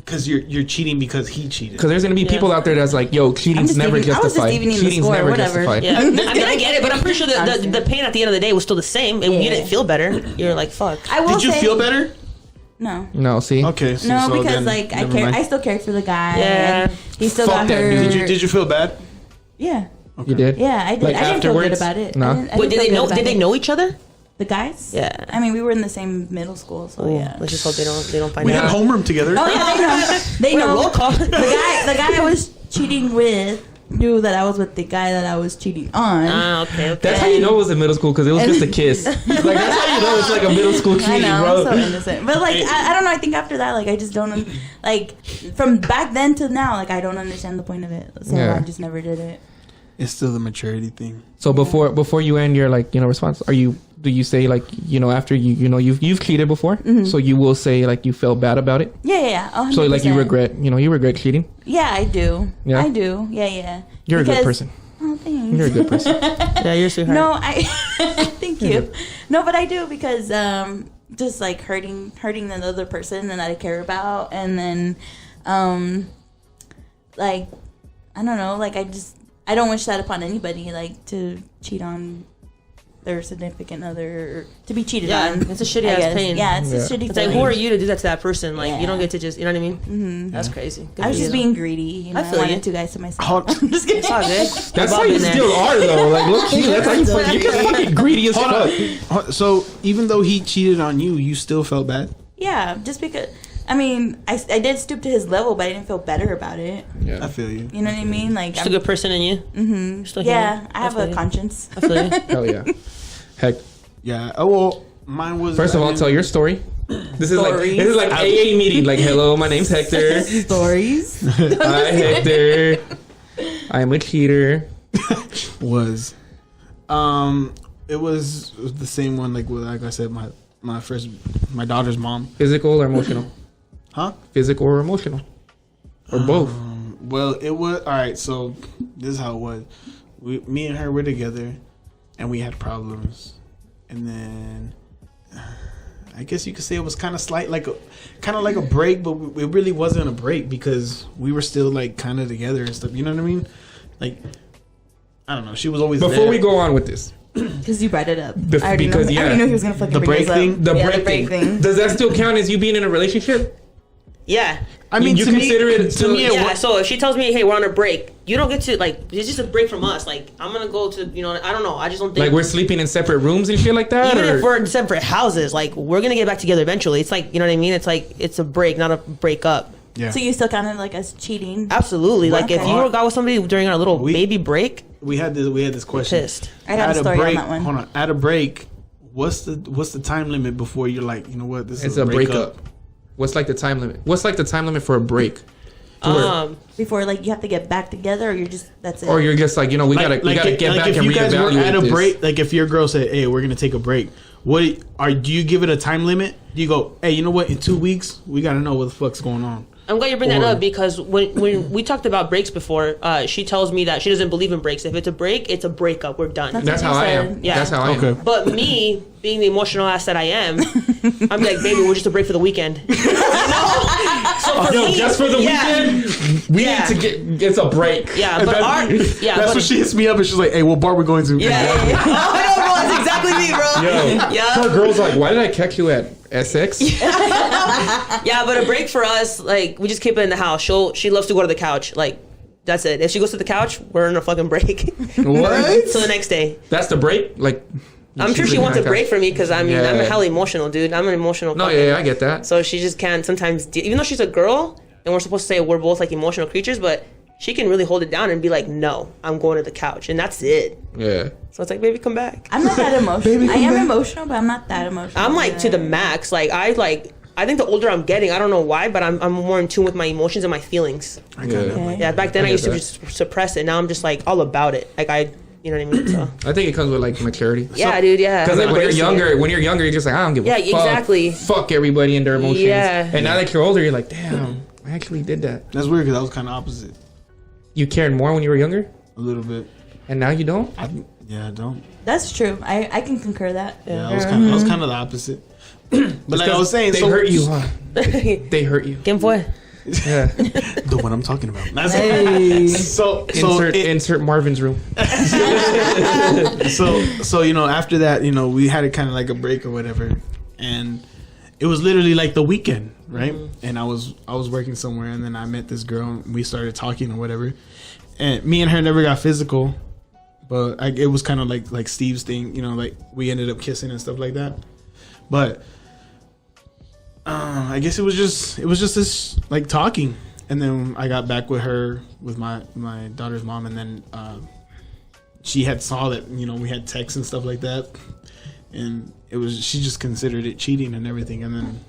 Because you're cheating because he cheated. Because there's gonna be people out there that's like, yo, cheating's never justified. Cheating's never justified. Yeah, I mean, I get it, but I'm pretty sure the pain at the end of the day was still the same, and you didn't feel better. You're like, fuck. Did you feel better? No. No, see. Okay. So, No, so because then, like I never care. mind. I still cared for the guy. Yeah. And he still Fuck got that her. dude. Did you feel bad? Yeah. Okay. You did? Yeah, I did. Like I didn't feel good afterwards? about it. No. I didn't Wait, did feel they good know? about Did they it. know each other? The guys? Yeah. I mean, we were in the same middle school, so yeah. Let's just hope they don't find We out. had homeroom together. Oh yeah, they know. They know. Roll call. The guy I was cheating with knew that I was with the guy that I was cheating on. Ah, okay. That's how you know it was a middle school because it was just a kiss. Like that's how you know it's like a middle school I cheating, know, bro. I'm so innocent. But like, I don't know. I think after that, like, I just don't like from back then to now, like, I don't understand the point of it. So Yeah. I just never did it. It's still the maturity thing. So before you end your like response, do you say like after you've cheated before, so you will say like you felt bad about it? Yeah. 100%. So like you regret cheating? Yeah, I do. Yeah? I do. Yeah. You're a good person. Oh, thanks. You're a good person. Yeah, you're a sweetheart. No, I thank you. No, but I do because just like hurting the other person that I care about, and then like I don't know, like I don't wish that upon anybody, like to cheat on their significant other, or to be cheated on. It's a shitty I ass guess. pain. Yeah, it's a shitty. It's like, feeling. who are you to do that to that person? Like, Yeah. you don't get to just, you know what I mean? Mm-hmm. That's crazy. Good I was for just you, being greedy. You know, I feel wanted you. two guys to myself. Hold- I'm just kidding. It's all good. That's how you still are though. Like look, that's how you get fucking greedy as fuck. So even though he cheated on you, you still felt bad? Yeah, just because. I mean, I did stoop to his level, but I didn't feel better about it. I feel you. You know what I mean? Like, Just a good person in you. mm-hmm. Still Yeah, human. I have a conscience. I feel you. Hell yeah. Heck. Yeah. Oh well, mine was. First of all, tell your story. This is like AA meeting. Like, hello, my name's Hector. Stories. Hi, Hector. I'm a cheater. It was the same one. Like I said, my daughter's mom. Physical or emotional? Huh? Physical or emotional? Or both? Well, it was all right. So this is how it was. Me and her were together, and we had problems, and then I guess you could say it was kind of like a break, but it really wasn't a break because we were still like kind of together and stuff. You know what I mean? Like I don't know. She was always Before there. we go on with this, Because you brought it up. Because, I already knew he was gonna fucking The bring break this thing? up. the Yeah, break thing. Does that still count as you being in a relationship? Yeah. I mean, you to consider me, it to me, Yeah, so if she tells me, hey, we're on a break, you don't get to, like, it's just a break from us. Like, I'm going to go to, I don't know. I just don't think. Like we're sleeping in separate rooms and shit like that? Even or? if we're in separate houses, like, we're going to get back together eventually. It's like, you know what I mean? It's like, it's a break, not a break up. Yeah. So you still kind of like us cheating. Absolutely. Like, if Okay. you got with somebody during our little baby break, we had this question. pissed. I got a story break, on that one. Hold on. At a break, what's the time limit before you're like, you know what? This It's is a breakup. What's like the time limit? What's like the time limit for a break? Before like you have to get back together, or you're just that's it. Or you're just like, we gotta get back if and you guys were reevaluate at a this. break, like if your girl said, "Hey, we're gonna take a break," do you give it a time limit? Do you go, "Hey, you know what? In 2 weeks, we gotta know what the fuck's going on." I'm glad you bring that up because when we talked about breaks before, she tells me that she doesn't believe in breaks. If it's a break, it's a breakup. We're done. That's how I am. Yeah. That's how I am. Okay. But me, being the emotional ass that I am, I'm like, baby, we're just a break for the weekend. You know? So for me, Just for the weekend, we need to get. It's a break. Yeah, but That's what she hits me up and she's like, "Hey, what bar we going to?" Yeah. Oh, no, that's exactly exactly me, bro. Yo, Yeah. her girl's like, why did I catch you at SX? Yeah, but a break for us, like, we just keep it in the house. She loves to go to the couch. Like, that's it. If she goes to the couch, we're in a fucking break. What? Till the next day. That's the break? Like, I'm sure she wants a break from me because I'm hella emotional, dude. I'm an emotional. No, yeah, I get that. So she just can't sometimes, even though she's a girl, and we're supposed to say we're both like emotional creatures, but she can really hold it down and be like, no, I'm going to the couch, and that's it. Yeah. So it's like, baby, come back. I'm not that emotional. I am emotional, but I'm not that emotional. I'm like to the max. Like I think the older I'm getting, I don't know why, but I'm more in tune with my emotions and my feelings. Okay. Back then I used to that. just suppress it. Now I'm just like all about it. Like you know what I mean? So I think it comes with like maturity. yeah, dude. Yeah. Because like when you're Embracing younger, you're just like, I don't give a fuck. Yeah, exactly. Fuck everybody and their emotions. Yeah. And now that you're older, you're like, damn, I actually did that. That's weird because I was kind of opposite. You cared more when you were younger, A little bit. and now you don't. I don't. That's true. I can concur that. Yeah, I was kind of the opposite. But like I was saying, They so hurt you, huh? it. They hurt you. ¿Quién fue? Yeah. the one I'm talking about. That's Hey. so Insert Marvin's room. so you know, after that, you know, we had it kind of like a break or whatever, and it was literally like the weekend, right? And I was working somewhere, and then I met this girl, and we started talking or whatever, and me and her never got physical, but it was kind of like Steve's thing, you know, like we ended up kissing and stuff like that, but I guess it was just this like talking, and then I got back with her with my daughter's mom, and then she had saw that, you know, we had texts and stuff like that, and she just considered it cheating and everything, and then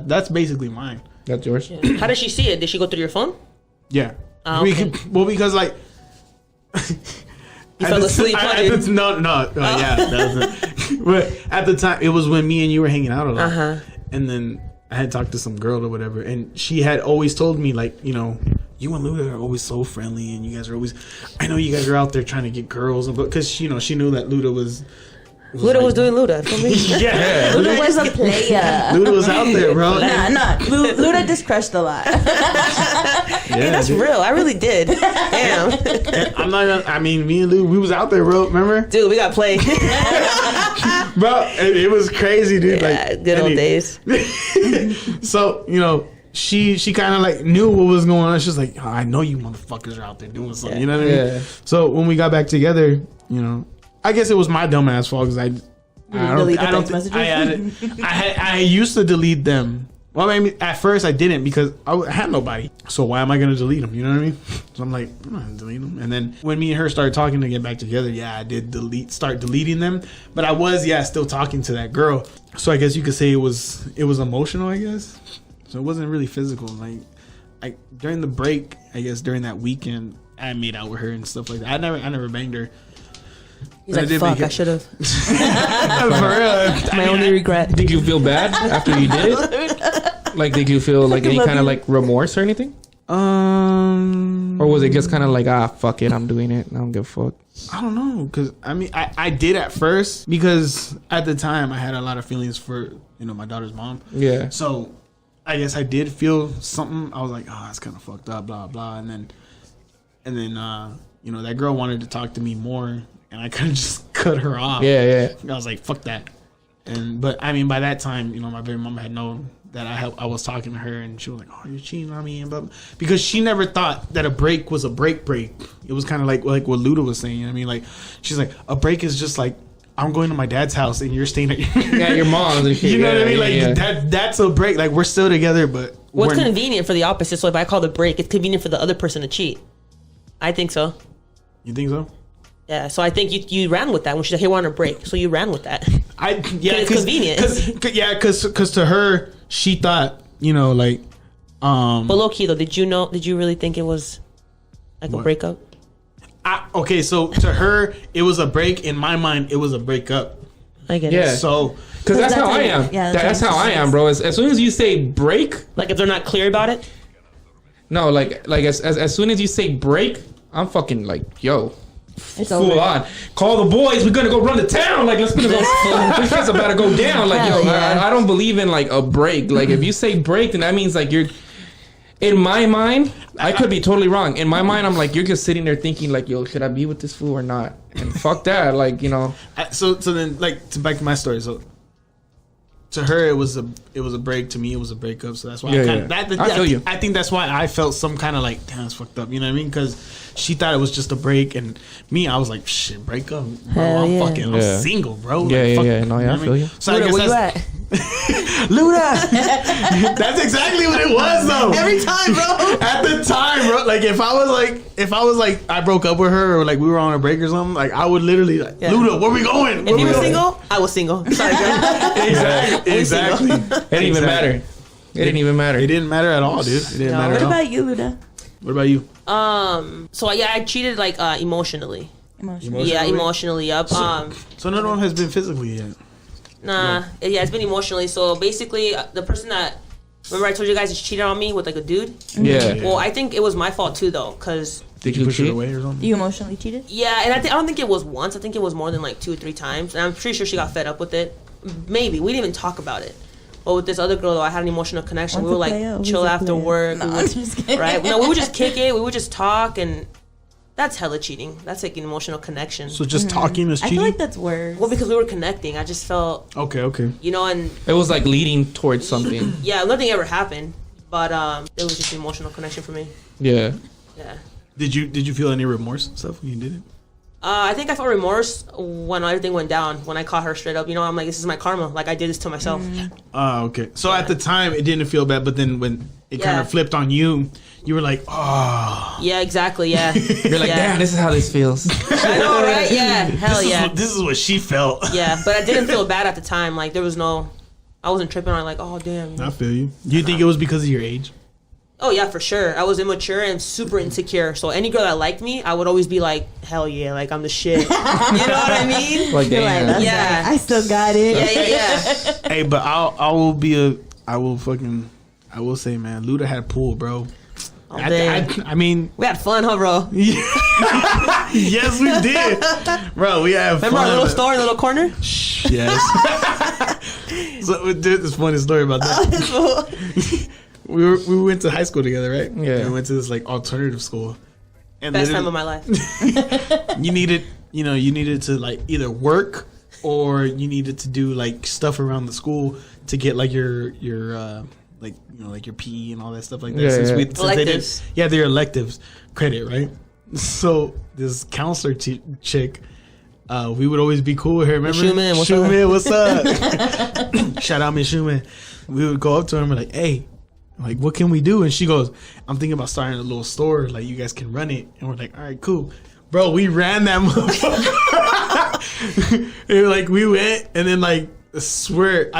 that's basically mine. That's yours. Yeah. How did she see it? Did she go through your phone? Yeah. Okay. Because like You fell asleep. No, yeah, that was it. But at the time, it was when me and you were hanging out a lot, and then I had talked to some girl or whatever, and she had always told me, like, you know, you and Luda are always so friendly, and you guys are always, I know you guys are out there trying to get girls, but because, you know, she knew that Luda was doing Luda. Yeah, Luda was a player. Luda was out there, bro. Nah. Luda just crushed a lot. Yeah, That's real. I really did. Damn. I'm not gonna, I mean, me and Luda, we was out there, bro. Remember? Dude, we got played. Bro, it was crazy, dude. Yeah, like, good old days. So, you know, she kind of like knew what was going on. She's like, oh, I know you motherfuckers are out there doing something. You know what I mean? Yeah. So when we got back together, you know, I guess it was my dumbass fault because I used to delete them. Well, I mean, at first I didn't because I had nobody. So why am I gonna delete them? You know what I mean? So I'm like, I'm not gonna delete them. And then when me and her started talking to get back together, yeah, I did start deleting them. But I was, still talking to that girl. So I guess you could say it was emotional, I guess. So it wasn't really physical. Like during the break, I guess during that weekend, I made out with her and stuff like that. I never banged her. He's like, fuck, I should have. For real. My only regret. Did you feel bad after you did it? Like, did you feel like any kind of like remorse or anything? Or was it just kind of like, fuck it, I'm doing it, I don't give a fuck? I don't know, because I mean, I did at first because at the time I had a lot of feelings for, you know, my daughter's mom. Yeah. So I guess I did feel something. I was like, it's kind of fucked up, blah blah. And then you know, that girl wanted to talk to me more, and I kind of just cut her off. Yeah. I was like, fuck that. But I mean, by that time, you know, my baby mama had known that I was talking to her, and she was like, "Oh, you're cheating on me," and blah, blah. Because she never thought that a break was a break. It was kind of like what Luda was saying. I mean, like, she's like, a break is just like, I'm going to my dad's house and you're staying at your mom's and shit. You know what I mean? Like that's a break. Like, we're still together, but what's convenient for the opposite. So if I call the break, it's convenient for the other person to cheat. I think so. You think so? Yeah, so I think you ran with that when she's like, "Hey, we're on a break," so you ran with that. It's convenient. Because to her, she thought, you know, like. But low key though, did you really think it was like a breakup? Okay, so to her, it was a break. In my mind, it was a breakup. I get it. So, because that's how I am. Yeah, that's how I am, bro. As soon as you say break, like if they're not clear about it. No, like as soon as you say break, I'm fucking like, yo. It's full on. Call the boys. We're gonna go run to town. Like, let's go. This shit's about to go down. Like, yo, I don't believe in like a break. Like, if you say break, then that means like you're. in my mind, I could be totally wrong. In my mind, I'm like, you're just sitting there thinking like, yo, should I be with this fool or not? And fuck that, like, you know. So then, like, back to my story. So to her, it was a break. To me, it was a breakup. So that's why I think that's why I felt some kind of like, damn, it's fucked up. You know what I mean? Because she thought it was just a break, and me, I was like, shit, break up, bro. I'm single, bro. Yeah, like, yeah. No, yeah, I feel you. So Luda, I guess where you at? Luda. That's exactly what it was, though. Every time, bro. At the time, bro. Like if I was like I broke up with her, or like we were on a break or something, like I would literally like, Luda, where we going? If you were single, I was single. Sorry, girl. Exactly. It didn't even matter. It didn't even matter. It didn't matter at all, dude. It didn't matter What at all. about you, Luda? What about you? So I cheated like emotionally. Emotionally. Yeah, emotionally. Yep. So no one has been physically yet. Nah. Yeah, it's been emotionally. So basically, the person that remember I told you guys he cheated on me with like a dude. Yeah. Well, I think it was my fault too, though, because. Did you push it away or something? You emotionally cheated? Yeah, and I don't think it was once. I think it was more than like 2 or 3 times, and I'm pretty sure she got fed up with it. Maybe we didn't even talk about it. But with this other girl, though, I had an emotional connection. We would like chill after work. No, I'm just kidding. Right? No, we would just kick it. We would just talk, and that's hella cheating. That's like an emotional connection. So just talking is I cheating? feel like that's worse. Well, because we were connecting, I just felt Okay. you know, and It was like leading towards something. yeah, nothing ever happened, but it was just an emotional connection for me. Yeah. Yeah. Did you feel any remorse and stuff when you did it? I think I felt remorse when everything went down. When I caught her straight up, you know, I'm like, this is my karma. Like I did this to myself. Okay. So at the time it didn't feel bad, but then when it kind of flipped on you, you were like, oh. Yeah, exactly. Yeah. You're like, damn, this is how this feels. I know, right? Yeah. Hell yeah. This is what she felt. Yeah, but I didn't feel bad at the time. Like there was no, I wasn't tripping on like, oh damn. I feel you. Do you think it was because of your age? Oh yeah, for sure. I was immature and super insecure. So any girl that liked me, I would always be like, hell yeah, like I'm the shit. You know what I mean? Like, You're like, damn. that's Yeah. right. I still got it. Yeah. Hey, but I will say, man, Luda had pool, bro. Oh, damn. I mean, We had fun, huh, bro? yes, we did, bro. We had Remember fun. our little store in the little corner? Yes. So we did this funny story about that. We went to high school together, right? Yeah. And we went to this like alternative school. And Best time of my life. you needed to like either work or you needed to do like stuff around the school to get like your like like your PE and all that stuff like that. Yeah, Since yeah. since Electives. they're electives credit, right? So this counselor chick, we would always be cool with her. Remember, Schumann, what's up? Shout out, Miss Schumann. We would go up to her and be like, "Hey, like, what can we do?" And she goes, "I'm thinking about starting a little store. Like, you guys can run it." And we're like, "All right, cool, bro." We ran that motherfucker. And, like, we went, and then like, I swear,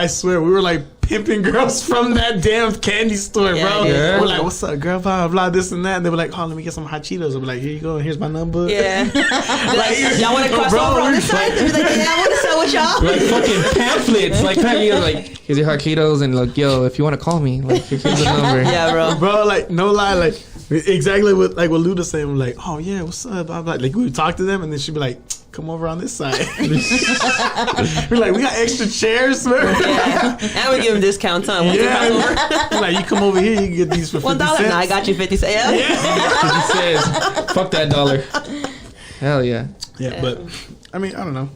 we were like pimping girls from that damn candy store, Yeah, bro. yeah. We're like, "What's up, girl?" Blah blah, this and that. And they were like, "Oh, let me get some hot Cheetos." I'm like, "Here you go. Here's my number." Yeah. Like, y'all want to cross Bro, over on this side? They'd be like, yeah, I want to sell with y'all. Like fucking pamphlets. Like, here's your hot Cheetos, and like, yo, if you want to call me, like, here's the number. Yeah, bro. Bro, like, no lie, like, exactly what Luda saying. We're like, "Oh yeah, what's up?" Blah, blah. Like, we would talk to them, and then she'd be like, "Come over on this side." We're like, "We got extra chairs, man." Yeah. And we give them discounts, huh? Yeah. Like, you come over here, you can get these for $50. $1. Nah, I got you 50 cents. Yeah. He says, fuck that dollar. Hell yeah. Yeah, but I mean, I don't know.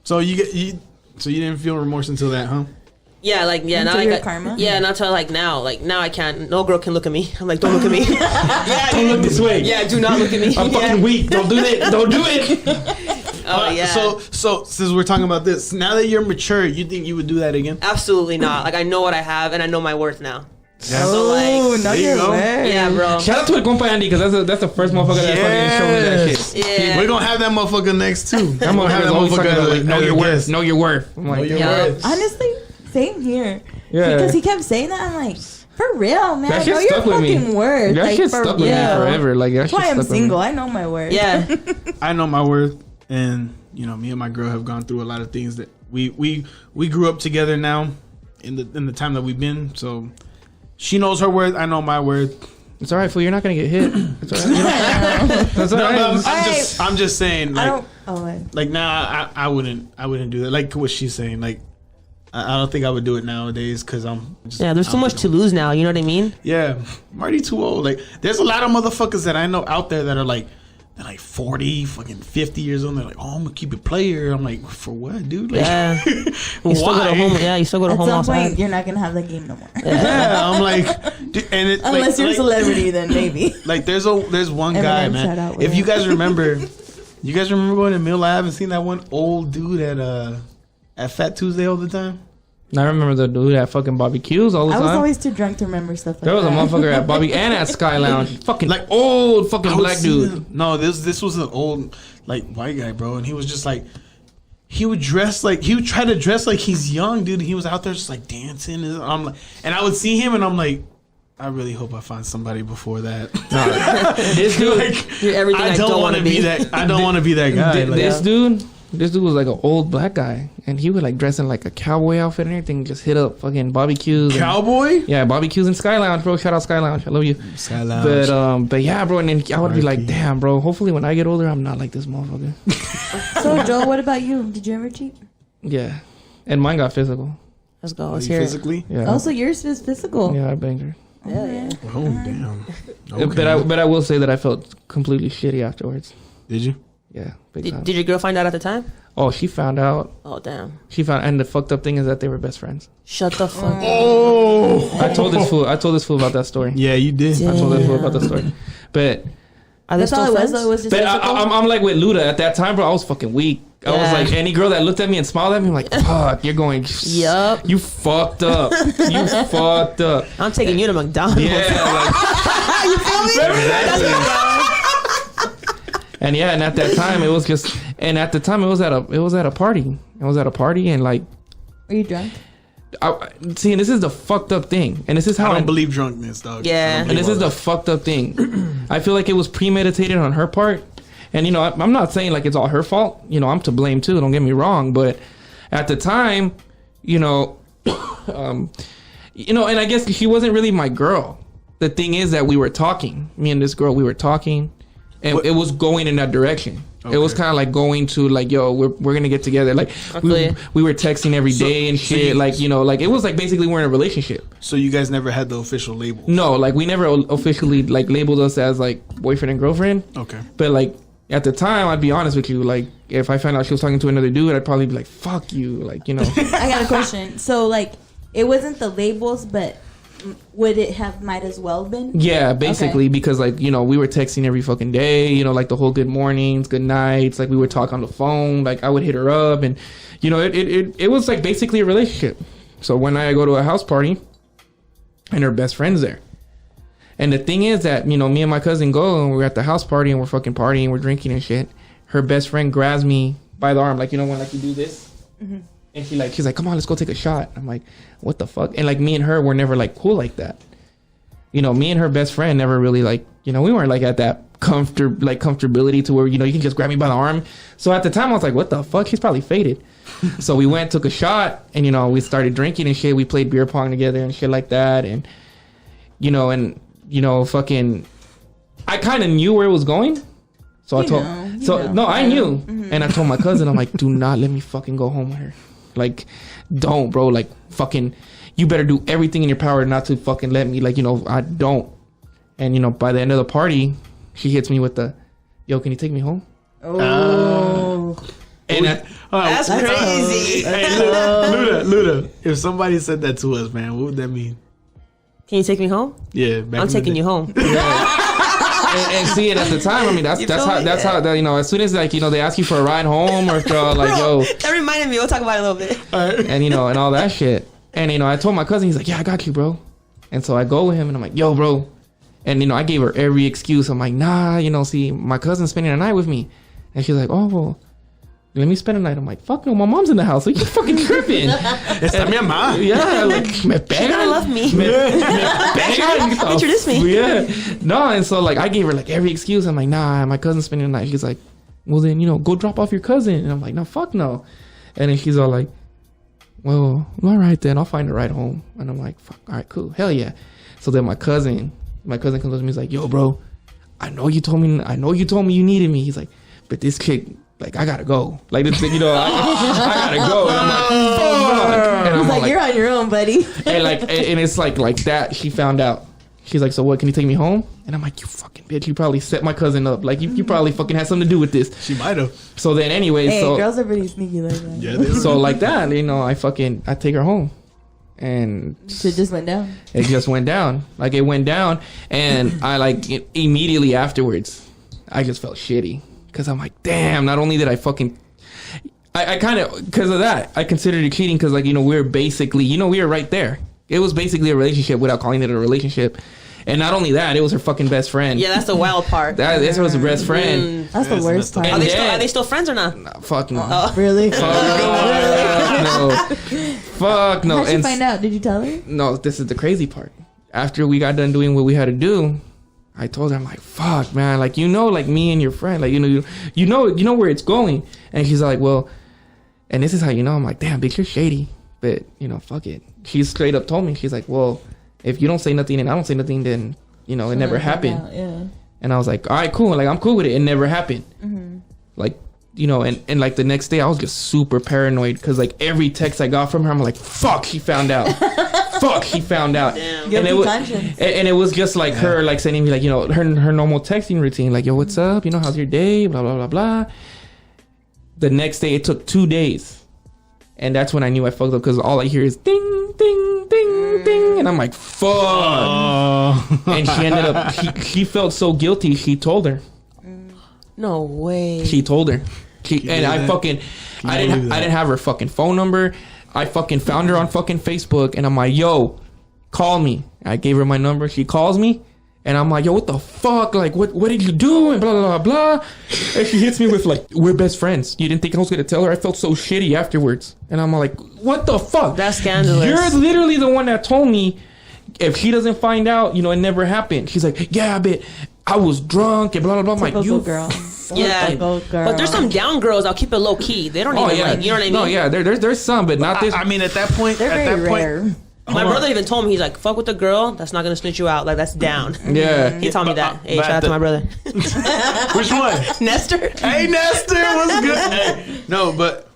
So you didn't feel remorse until that, huh? Yeah, like, yeah, Until now your I got karma? Yeah, not till like now. Like, now I can't. No girl can look at me. I'm like, don't look at me. Yeah, don't look this way. Yeah, do not look at me. I'm fucking weak. Don't do it. Don't do it. Oh, yeah. So since we're talking about this, now that you're mature, you think you would do that again? Absolutely not. Like, I know what I have and I know my worth now. Yeah. So, like, no, there you you're go. way. yeah, bro. Shout out to the compa Andy, because that's the first motherfucker that fucking showed me that shit. Yeah. We're gonna have that motherfucker next too. That motherfucker's always talking about like, know your worth. Know your worth. I'm like, Know your Yeah. worth. Honestly, same here. Yeah. Because he kept saying that. I'm like, for real, man. That shit Know your stuck with me. fucking word. that Like, shit for stuck with me real. forever. Like, that That's shit why I'm stuck with me. single. I know my word. Yeah. I know my worth, and me and my girl have gone through a lot of things that we grew up together now in the time that we've been. So she knows her worth. I know my worth. It's alright, fool. You're not gonna get hit. It's alright. You know? That's No, alright. I'm just saying. I Like, don't. Oh, wait. like now, I wouldn't do that. Like what she's saying. Like I don't think I would do it nowadays because I'm just, Yeah, there's so much to lose now. You know what I mean? Yeah, I'm already too old. Like, there's a lot of motherfuckers that I know out there that are like, they're like 40, fucking 50 years old. And they're like, oh, I'm gonna keep it player. I'm like, for what, dude? Like, Yeah. You still go to home. Yeah, you still go to At home some outside. point, you're not gonna have that game no more. yeah, I'm like, dude, and it, Unless you're a celebrity, then maybe. Like, there's one guy, Eminem, shout man. out If you Will. guys remember, going to Mill Ave and seen that one old dude at Fat Tuesday all the time? I remember the dude at fucking Bobby Q's all the I time. was always too drunk to remember stuff like There was a that. motherfucker at Bobby and at Sky Lounge. Fucking like old fucking I would black see dude. him. No, this was an old like white guy, bro, and he was just like he would try to dress like he's young, dude. He was out there just like dancing, and I'm like, and I would see him, and I'm like, I really hope I find somebody before that. This dude, like, You're everything I don't want wanna to be be. that. I don't want to be that guy. Like, this dude was like an old black guy, and he would like dress in like a cowboy outfit and everything. Just hit up fucking Bobby Q's. cowboy. Yeah, Bobby Q's and Sky Lounge, bro. Shout out Sky Lounge. I love you. Sky Lounge. But yeah, bro. And then I would be like, damn, bro. Hopefully, when I get older, I'm not like this motherfucker. So, Joel, what about you? Did you ever cheat? Yeah, and mine got physical. Let's go. Are Let's you hear it. physically? Yeah. Also, yours is physical. Yeah, I banged her. Yeah, yeah. Oh damn. Okay. But I will say that I felt completely shitty afterwards. Did you? Yeah, big time. Did your girl find out at the time? Oh, she found out. Oh, damn. And the fucked up thing is that they were best friends. Shut the fuck up. Oh. I told this fool about that story. Yeah, you did. I told this fool about that story. But Are they That's all still it was. friends? Though. It was just but physical. I'm like with Luda at that time, bro. I was fucking weak. I was Yeah. like, any girl that looked at me and smiled at me, I'm like, fuck, you're going. Yup. You fucked up. You fucked up. I'm taking you to McDonald's. Yeah. Like, You feel me? exactly. And yeah, and at that time it was just, and at the time it was at a party. I was at a party and like, Were you drunk? see, and this is the fucked up thing, and this is how I don't believe drunkenness, dog. Yeah. I don't and believe this is all the fucked up thing. I feel like it was premeditated on her part. And, you know, I'm not saying like it's all her fault. You know, I'm to blame too. Don't get me wrong. But at the time, you know, and I guess she wasn't really my girl. The thing is that we were talking. Me and this girl, we were talking. And What- it was going in that direction. It was Okay. kind of like going to like, yo, we're going to get together. Like we were texting every day and so shit. you- Like, you know, like it was like basically we're in a relationship. So you guys never had the official label? No, like we never officially like labeled us as like boyfriend and girlfriend. Okay. But like at the time, I'd be honest with you. Like if I found out she was talking to another dude, I'd probably be like, "Fuck you!" Like, you know. I got a question. So, like, it wasn't the labels, but would it have might as well been? Yeah, basically, Okay. because like, you know, we were texting every fucking day. You know, like the whole good mornings, good nights. Like we would talk on the phone. Like I would hit her up, and you know, it was like basically a relationship. So one night I go to a house party, and her best friend's there. And the thing is that, you know, me and my cousin go and we're at the house party and we're fucking partying, we're drinking and shit. Her best friend grabs me by the arm, like, you know, when like you do this, and she's like, come on, let's go take a shot. I'm like, what the fuck? And like me and her were never like cool like that. You know, me and her best friend never really like, you know, we weren't like at that comfortability to where, you know, you can just grab me by the arm. So at the time I was like, what the fuck? He's probably faded. So we went, took a shot, and you know, we started drinking and shit. We played beer pong together and shit like that, and you know, fucking, I kind of knew where it was going. So I told, I knew. And I told my cousin, I'm like, do not let me fucking go home with her. Like, don't, bro. Like, fucking, you better do everything in your power not to fucking let me, like, you know, I don't. And, you know, by the end of the party, she hits me with the, yo, can you take me home? Oh. And That's crazy. Hey, Luda, if somebody said that to us, man, what would that mean? Can you take me home? Yeah, back I'm in the taking day. you home. and see it at the time. I mean, that's You feel me? how you know. As soon as like, you know, they ask you for a ride home, or if they're like, yo, That reminded me. We'll talk about it a little bit. and you know, and all that shit. And you know, I told my cousin, he's like, yeah, I got you, bro. And so I go with him, and I'm like, yo, bro. And you know, I gave her every excuse. I'm like, nah, you know, see, my cousin's spending the night with me, and she's like, oh, well, let me spend the night. I'm like, fuck no, my mom's in the house. Are you fucking tripping? Está mi mamá. Yeah, like, me She pega. gotta love me. Pega. Introduce me. Yeah. No, and so like I gave her like every excuse. I'm like, nah, my cousin's spending the night. She's like, well then, you know, go drop off your cousin. And I'm like, no, fuck no. And then she's all like, well, all right then, I'll find a ride home. And I'm like, fuck, all right, cool, hell yeah. So then my cousin comes up to me, he's like, yo, bro, I know you told me you needed me. He's like, but this chick like I gotta go. Like it's, you know, I gotta go. And I'm like, fuck. And I'm He's like, you're on your own, buddy. and like, and it's like that. She found out. She's like, so what? Can you take me home? And I'm like, you fucking bitch. You probably set my cousin up. Like you probably fucking had something to do with this. She might have. So then, anyway, Hey, so girls are pretty sneaky like that. Yeah. so like that, you know, I take her home, and Shit just went down. it just went down. Like it went down, and I like immediately afterwards, I just felt shitty because I'm like, damn. Not only did I fucking, I kind of because of that, I considered it cheating because like you know we were basically we were right there. It was basically a relationship without calling it a relationship. And not only that, it was her fucking best friend. Yeah, that's the wild part. This was her best friend. That's the worst part. Are they still friends or not? Nah, fuck no. Oh. Really? Fuck no. Fuck no. How'd she And find out? Did you tell her? no, this is the crazy part. After we got done doing what we had to do, I told her, I'm like, fuck, man. Like, like me and your friend, like, you know where it's going. And she's like, well, and this is how you know. I'm like, damn, bitch, you're shady. But, fuck it. She straight up told me, she's like, well, if you don't say nothing and I don't say nothing, then, it never happened. Yeah. And I was like, all right, cool. Like, I'm cool with it. It never happened. Mm-hmm. Like, and like the next day I was just super paranoid because like every text I got from her, I'm like, fuck, she found out. Fuck, she found out. Damn. Guilty And it was, conscience. and it was just like her like sending me like, her normal texting routine. Like, yo, what's up? How's your day? Blah, blah, blah, blah. The next day, it took 2 days. And that's when I knew I fucked up because all I hear is ding, ding, ding, ding. And I'm like, fuck. Oh. And she ended up, she felt so guilty. She told her. No way. She told her. I didn't have her fucking phone number. I fucking found her on fucking Facebook. And I'm like, yo, call me. I gave her my number. She calls me. And I'm like, yo, what the fuck? Like, what did you do? And blah, blah, blah, blah. And she hits me with like, we're best friends. You didn't think I was going to tell her? I felt so shitty afterwards. And I'm like, what the fuck? That's scandalous. You're literally the one that told me if she doesn't find out, it never happened. She's like, yeah, but I was drunk and blah, blah, blah. I'm like, Typical you girl. Yeah. Typical girl. But there's some down girls. I'll keep it low key. They don't even like. You know what I mean? No, yeah, there's some, but not this. I mean, at that point, They're very rare. My brother even told me, he's like, fuck with the girl that's not gonna snitch you out. Like, that's down. Yeah. He told me that. Hey, but shout out to my brother. Which one? Nestor. Hey, Nestor, what's good? Hey, no, but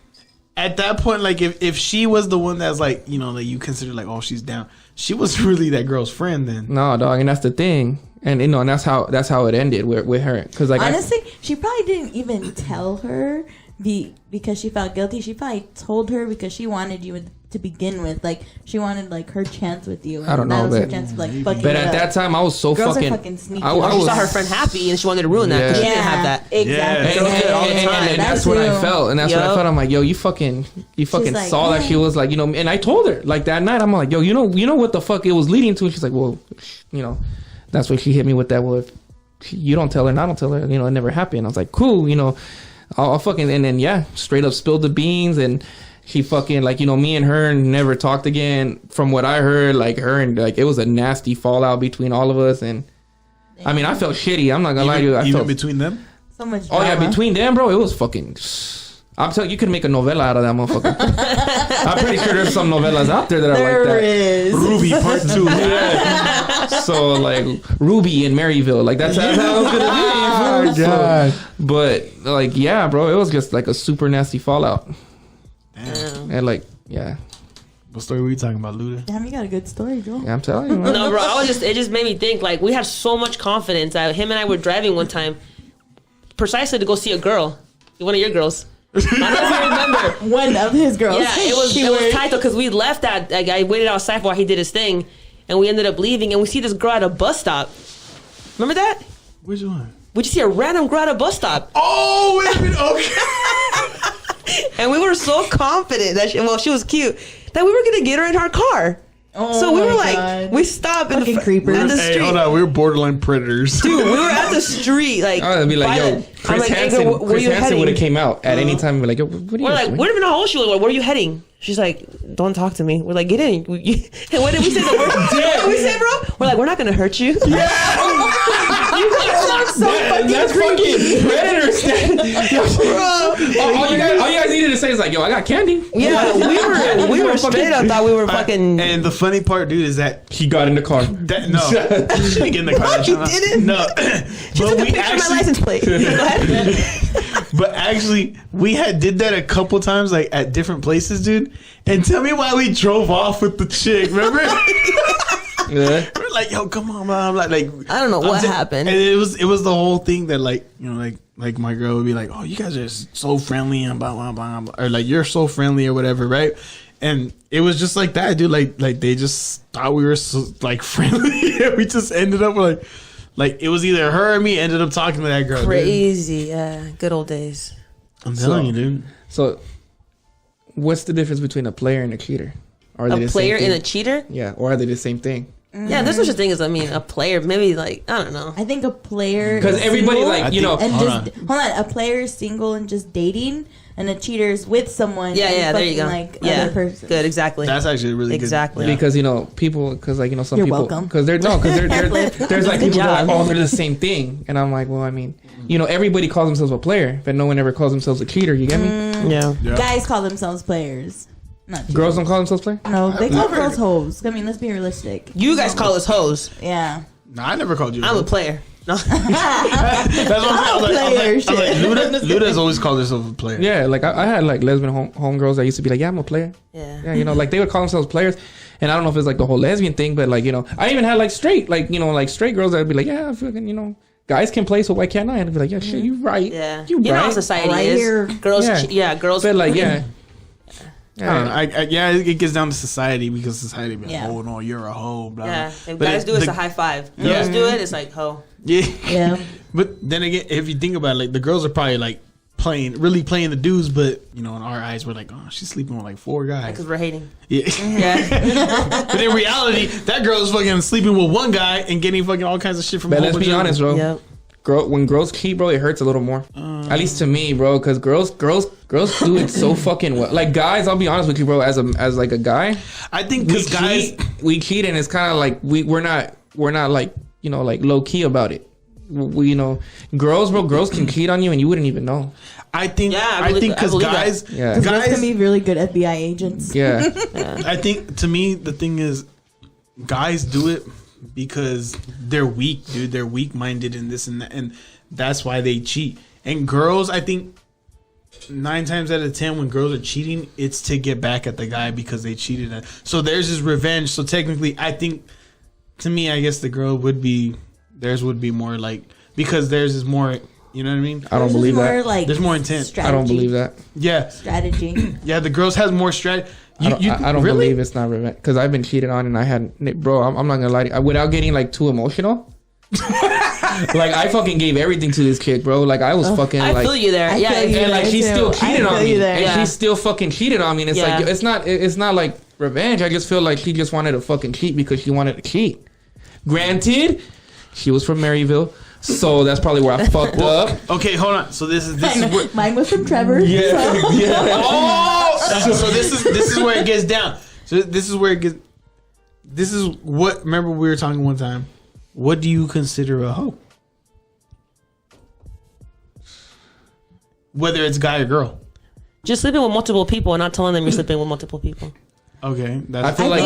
at that point, like, if she was the one that's like, that you consider like, oh, she's down, she was really that girl's friend then. No, dog, and that's the thing. And and that's how it ended with her. Cause like honestly, she probably didn't even tell her because she felt guilty. She probably told her because she wanted you to begin with. Like, she wanted like her chance with you. I don't know, that was her but- chance of, like, fucking But it at up. that time, I was so Girls fucking. are fucking sneaky. I She was, saw her friend happy and she wanted to ruin that because she didn't have that. Exactly. and, Girls do it all the time. and That's that's what I true. felt, and that's what I Yup. felt. I'm like, yo, you fucking like, saw that she was like, and I told her like that night. I'm like, yo, you know what the fuck it was leading to? And she's like, well, that's when she hit me with that. Well, if you don't tell her, and I don't tell her, it never happened. I was like, cool, I'll fucking, and then straight up spilled the beans, and she fucking like, me and her never talked again. From what I heard, like her and like it was a nasty fallout between all of us, and I mean, I felt shitty. I'm not gonna lie to you. I Even felt between them. So much Oh yeah, drama. between them, bro, it was fucking. I'm telling you, could make a novella out of that motherfucker. I'm pretty sure there's some novellas out there that are like There that. is. Ruby part 2. Yeah. So like Ruby in Maryville, like that's how it's gonna be. Oh, God. But like, yeah, bro, it was just like a super nasty fallout, Damn. and like, yeah, What story were you talking about, Luda? Damn, you got a good story, Joel. I'm telling you, man. No, bro, it just made me think, like, we had so much confidence that him and I were driving one time precisely to go see a girl, one of your girls. I don't know if you remember. One of his girls. Yeah, it was tight though, because we left that, like, I waited outside while he did his thing, and we ended up leaving, and we see this girl at a bus stop. Remember that? Which one? We just see a random girl at a bus stop. Oh, wait a minute. Okay. And we were so confident that she was cute, that we were going to get her in our car. Oh So we my were like, God. we stopped in Fucking the creepers. at the Hey, street. hold on. We were borderline predators. Dude, we were at the street, like, I would be like, by yo, the- I'm Chris like, hey, Hansen, girl, where you would have heading? came out at any time and be like, yo, what are you We're like, doing? we don't even know how old she was. Like, where are you heading? She's like, don't talk to me. We're like, get in. And what did we say? What did we say, bro? We're like, we're not gonna hurt you. You guys are so fucking That's creepy. fucking predator stuff. all you guys needed to say is like, yo, I got candy. Yeah, we were straight up thought we were fucking. And the funny part, dude, is that He got in the car. she didn't get in the car. You didn't? No. She took a picture of my license plate. Go ahead. But actually, we did that a couple times, like at different places, dude. And tell me why we drove off with the chick. Remember? Yeah. We're like, yo, come on, mom. Like I don't know what happened. And it was the whole thing that like, you know, like my girl would be like, oh, you guys are so friendly and blah blah blah, blah. Or like you're so friendly or whatever, right? And it was just like that, dude. Like they just thought we were so, like friendly. And we just ended up like it was either her or me ended up talking to that girl. Crazy, yeah. Good old days. I'm telling you, dude. So, what's the difference between a player and a cheater? Are they A the player same and thing? a cheater? Yeah, or are they the same thing? Yeah, there's such a thing as, I mean, a player, maybe like, I don't know. I think a player Because is everybody, single like, you know, and Hold just hold on. A player is single and just dating, and a cheater is with someone. Yeah, and yeah, there you fucking, go. Like Yeah, other person. good, exactly. That's actually really Exactly. good. Yeah. because, you know, people, because, like, you know, some You're people, welcome. because there's like Good people that are job. like, oh, they're the same thing. And I'm like, well, I mean, you know, everybody calls themselves a player, but no one ever calls themselves a cheater. You get me? Yeah. Yeah. Guys call themselves players. Not cheaters. Girls don't call themselves players? No, they call never- girls hoes. I mean, let's be realistic. You guys call us hoes. Yeah. No, I never called you. I'm a player. No. That's what I'm saying. I was like, Luda's always called herself a player. Yeah, like I had like lesbian homegirls that used to be like, yeah, I'm a player. Yeah. Yeah, you know, like they would call themselves players. And I don't know if it's like the whole lesbian thing, but like, you know, I even had like straight, like, you know, like straight girls that would be like, yeah, fucking, you know, guys can play, so why can't I? And I'd be like, yeah, shit, you right. Yeah. You You know how right. society Right is. here. Girls, Yeah. girls. But like, yeah. I don't know. Yeah, it gets down to society because society be like, Yeah. oh no, you're a hoe. Blah, Yeah. blah. If But guys do it, it's a high five. Girls do it, it's like, ho. Yeah. Yeah. But then again, if you think about it, like the girls are probably like really playing the dudes, but you know, in our eyes, we're like, oh, she's sleeping with like 4 guys. Because we're hating. Yeah. Yeah. But in reality, that girl's fucking sleeping with one guy and getting fucking all kinds of shit from. But a let's whole be bunch of- honest, bro. Yep. When girls cheat, bro, it hurts a little more. At least to me, bro, because girls do it so fucking well. Like guys, I'll be honest with you, bro. As like a guy, I think because guys, we cheat, and it's kind of like we're not like, you know, like low key about it. We, you know, girls can cheat on you and you wouldn't even know. I think, Yeah, I believe because that. guys, Yeah. Girls guys, can be really good FBI agents. Yeah, I think to me the thing is, guys do it because they're weak, dude. They're weak minded and this and that, and that's why they cheat. And girls, I think 9 times out of 10, when girls are cheating, it's to get back at the guy because they cheated at. So theirs is revenge. So technically, I think to me, I guess the girl theirs would be more like, because theirs is more. You know what I mean? I don't There's believe more, that. Like, There's more intent. strategy. I don't believe that. Yeah, Strategy. yeah. The girls has more strategy. I don't really? believe it's not revenge because I've been cheated on and I had, bro. I'm not gonna lie to you, without getting like too emotional. Like I fucking gave everything to this chick, bro. Like I was fucking I like, feel you there. I Yeah. feel you. and like there, she too. still I cheated feel on you me, there. and Yeah. she still fucking cheated on me. And it's Yeah. like it's not like revenge. I just feel like she just wanted to fucking cheat because she wanted to cheat. Granted, she was from Maryville, so that's probably where I fucked up. Okay, hold on. So this is where, Mine was from Trevor. Yeah, So. yeah. oh, so this is where it gets down. So this is where it gets. This is what. Remember we were talking one time. What do you consider a hoe? Whether it's guy or girl. Just sleeping with multiple people and not telling them you're sleeping with multiple people. Okay, I that's feel like-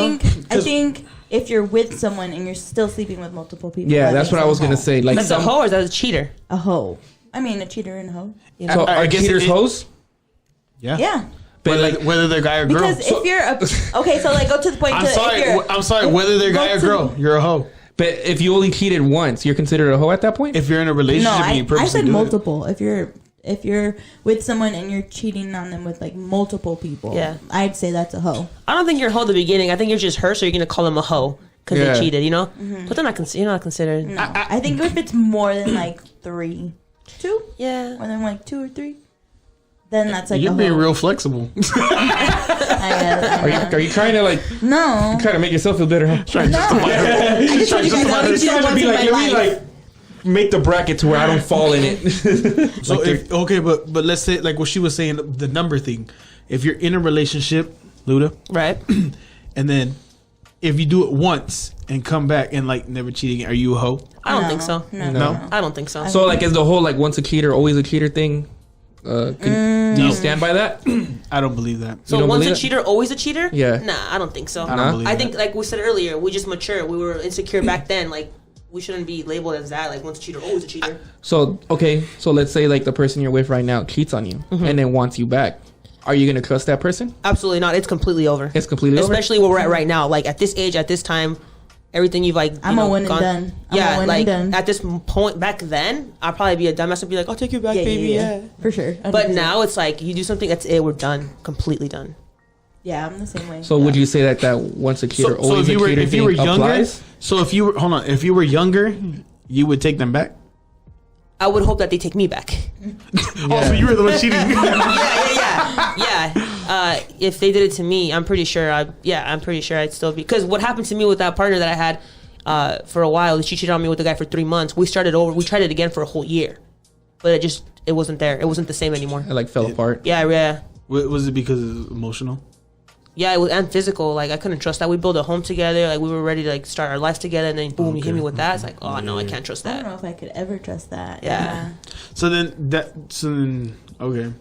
I think if you're with someone and you're still sleeping with multiple people. Yeah, that that's makes what I was them gonna hoe. say. Like That's a hoe or is that a cheater? A hoe. I mean, a cheater and a hoe. So I are guess cheaters it- hoes? yeah. Yeah. But like, whether they're guy or girl. Because if you're okay, so like go to the point. I'm to, sorry. If you're, I'm sorry. Whether they're go guy or to- girl, you're a hoe. but if you only cheated once, you're considered a hoe at that point. If you're in a No, relationship and you I purposely said do multiple. If you're with someone and you're cheating on them with like multiple people, Yeah. I'd say that's a hoe. I don't think you're a hoe at the beginning. I think you're just her, so you're going to call them a hoe because Yeah. they cheated, you know? But they're not you're not considered. No, I think if it's more than like 2, Yeah. more than like 2 or 3, then that's like You're a being hoe. real flexible. Are you trying to like No. try to make yourself feel better? Huh? I just want you guys to Just trying to be like, let me like make the bracket to where I don't fall in it. So Like if, okay, but let's say like what she was saying, the number thing. If you're in a relationship, Luda, Right. and then if you do it once and come back and like never cheat again, are you a hoe? I don't No. think so. No. I don't think so. So like, is the whole like once a cheater always a cheater thing? Do you stand by that? I don't believe that. So You don't once a believe it? cheater, always a cheater? Yeah. Nah, I don't think so. I don't Nah. believe I that. think, like we said earlier, we just mature. We were insecure back then. Like, we shouldn't be labeled as that. Like once a cheater, always a cheater. So let's say like the person you're with right now cheats on you and then wants you back. Are you gonna trust that person? Absolutely not. It's completely over. It's completely over. Especially where we're at right now. Like at this age, at this time, everything you've like. I'm a one and done. I'm a one and done. At this point back then, I'd probably be a dumbass and be like, "I'll take you back, baby." Yeah, for sure. 100%. But now it's like you do something, that's it. We're done, completely done. Yeah, I'm the same way. So would you say that once a cheater, always a cheater if you were younger, applies? So if you were younger, you would take them back? I would hope that they take me back. Oh, so you were the one cheating. Yeah. If they did it to me, I'm pretty sure I'd still be. Because what happened to me with that partner that I had for a while, she cheated on me with the guy for 3 months. We started over. We tried it again for a whole year, but it wasn't there. It wasn't the same anymore. It like fell apart. Yeah. Was it because it was emotional? Yeah, it was, and physical. Like I couldn't trust that. We built a home together. Like we were ready to like start our life together, and then boom, you hit me with that. It's like, oh no, I can't trust I that. don't know if I could ever trust that. Yeah. So then okay,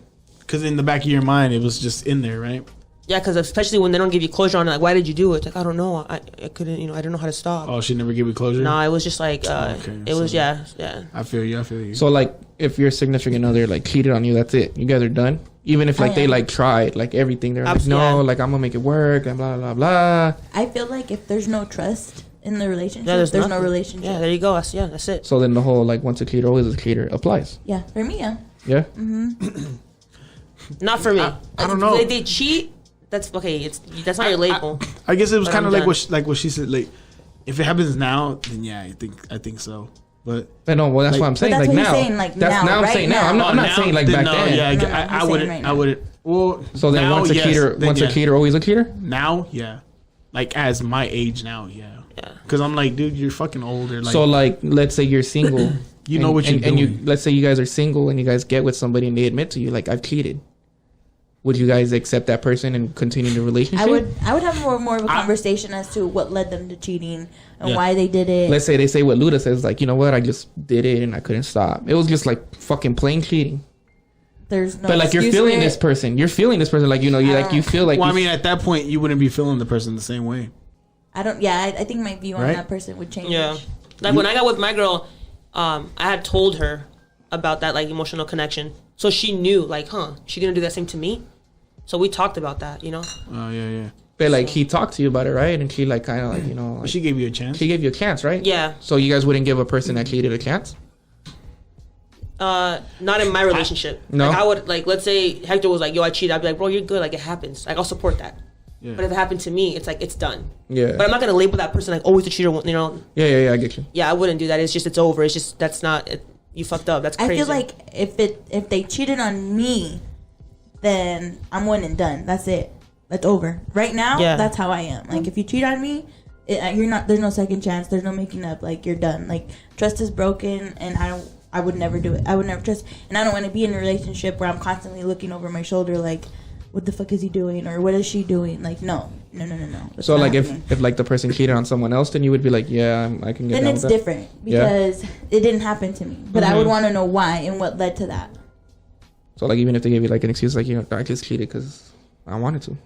because in the back of your mind, it was just in there, right? Yeah, because especially when they don't give you closure on it, like, why did you do it? Like, I don't know. I couldn't, I don't know how to stop. Oh, she never gave you closure? No, it was just like, it was, yeah. I feel you. So, like, if your significant other, like, cheated on you, that's it. You guys are done? Even if, like, they, like, tried, like, everything. They're like, no, like, I'm going to make it work, and blah, blah, blah. I feel like if there's no trust in the relationship, there's no relationship. Yeah, there you go. That's it. So then the whole, like, once a cheater, always a cheater applies. Yeah, for me, yeah. Yeah? Mm-hmm. Not for me. I don't know. They cheat. That's okay. That's not your label. I guess it was But kind of I'm like what she said. Like, if it happens now, then yeah, I think so. But no, well, that's like, what I'm saying. That's Like what now, he's saying, like, that's now, I'm right saying now. now. I'm not saying like back then. Yeah, No, I I'm wouldn't. saying right I wouldn't. Well, So then now, once a yes, cheater, then once yeah. a cheater, always a cheater. Now, yeah, like as my age now, yeah. Because I'm like, dude, you're fucking older. Like, So like, let's say you're single. You know what you're and doing. let's say you guys are single and you guys get with somebody and they admit to you, like, I've cheated. Would you guys accept that person and continue the relationship? I would have more of a conversation as to what led them to cheating and why they did it. Let's say they say what LUDUH says, like, you know what, I just did it and I couldn't stop. It was just like fucking plain cheating. There's no. But like you're feeling this person. You're feeling this person. Like, you know, you feel like. well, I mean, at that point, you wouldn't be feeling the person the same way. I don't. Yeah, I think my view on Right? that person would change. Yeah. Like when I got with my girl, I had told her about that like emotional connection, so she knew like, she gonna do that same to me. So we talked about that, you know. Oh yeah. But like he talked to you about it, right? And she like kind of like, you know, like, She gave you a chance. she gave you a chance, right? Yeah. So you guys wouldn't give a person that cheated a chance? Not in my relationship. No? Like I would like, let's say Hector was like, "Yo, I cheated." I'd be like, "Bro, you're good. Like it happens. Like I'll support that." Yeah. But if it happened to me, it's like it's done. Yeah. But I'm not gonna label that person like always the cheater. You know. Yeah, I get you. Yeah, I wouldn't do that. It's just it's over. It's just that's not. You fucked up. That's crazy. I feel like if they cheated on me, then I'm one and done. That's it. That's over. Right now, that's how I am. Like if you cheat on me, you're not. There's no second chance. There's no making up. Like you're done. Like trust is broken, and I would never do it. I would never trust, and I don't want to be in a relationship where I'm constantly looking over my shoulder, like, what the fuck is he doing, or what is she doing? Like, no. That's So not like happening. if like the person cheated on someone else, then you would be like, yeah, I can get Then down it's with that. different because it didn't happen to me. But I would want to know why and what led to that. So like even if they gave you like an excuse, like, you know, I just cheated because I wanted to,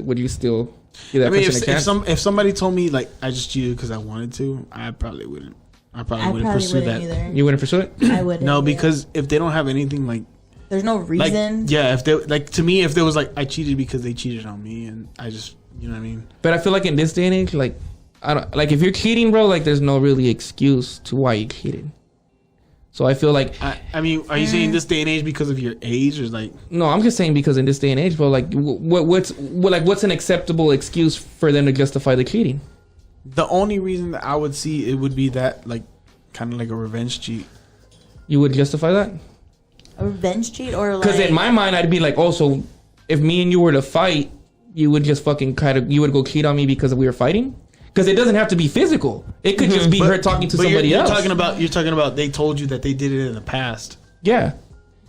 would you still give that I mean, person a chance? if somebody told me like I just cheated because I wanted to, I probably wouldn't. I probably wouldn't pursue that. Either. You wouldn't pursue it? I wouldn't. No, because if they don't have anything like, there's no like, reason. yeah, if they like to me, if there was like I cheated because they cheated on me, and I just, you know what I mean. But I feel like in this day and age, like, I don't like if you're cheating, bro. Like, there's no really excuse to why you cheated. So I feel like, I mean, are you saying this day and age because of your age, or like? no, I'm just saying because in this day and age, bro, like, what's an acceptable excuse for them to justify the cheating? The only reason that I would see it would be that, like, kind of like a revenge cheat. You would justify that? A revenge cheat or like? Because in my mind, I'd be like, oh, so if me and you were to fight, you would just fucking you would go cheat on me because we were fighting? Because it doesn't have to be physical. It could just be her talking to somebody else. You're talking about they told you that they did it in the past. Yeah.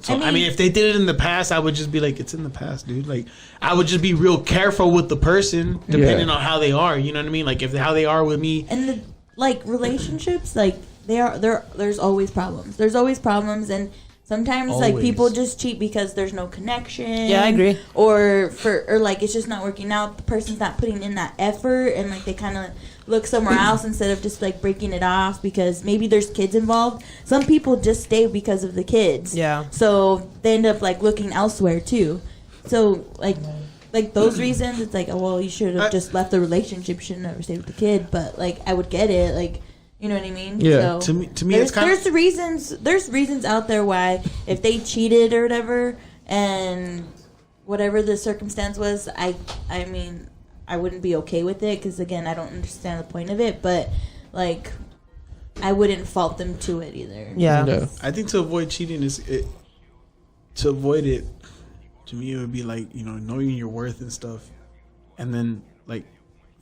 So I mean, if they did it in the past, I would just be like, it's in the past, dude. Like, I would just be real careful with the person, depending on how they are. You know what I mean? Like, if how they are with me. And relationships, like there's always problems. There's always problems, and sometimes like people just cheat because there's no connection. Yeah, I agree. Or like it's just not working out. The person's not putting in that effort, and like they kind of look somewhere else instead of just like breaking it off because maybe there's kids involved. Some people just stay because of the kids. Yeah. So they end up like looking elsewhere too. So like those reasons, it's like, oh, well, you should have just left the relationship. You should have never stayed with the kid. But like, I would get it. Like, you know what I mean? Yeah. So, To me, it's kind of... There's reasons out there why if they cheated or whatever, and whatever the circumstance was, I mean, I wouldn't be okay with it because, again, I don't understand the point of it. But, like, I wouldn't fault them to it either. Yeah. I think to avoid cheating to avoid it, to me, it would be like, you know, knowing your worth and stuff. And then, like,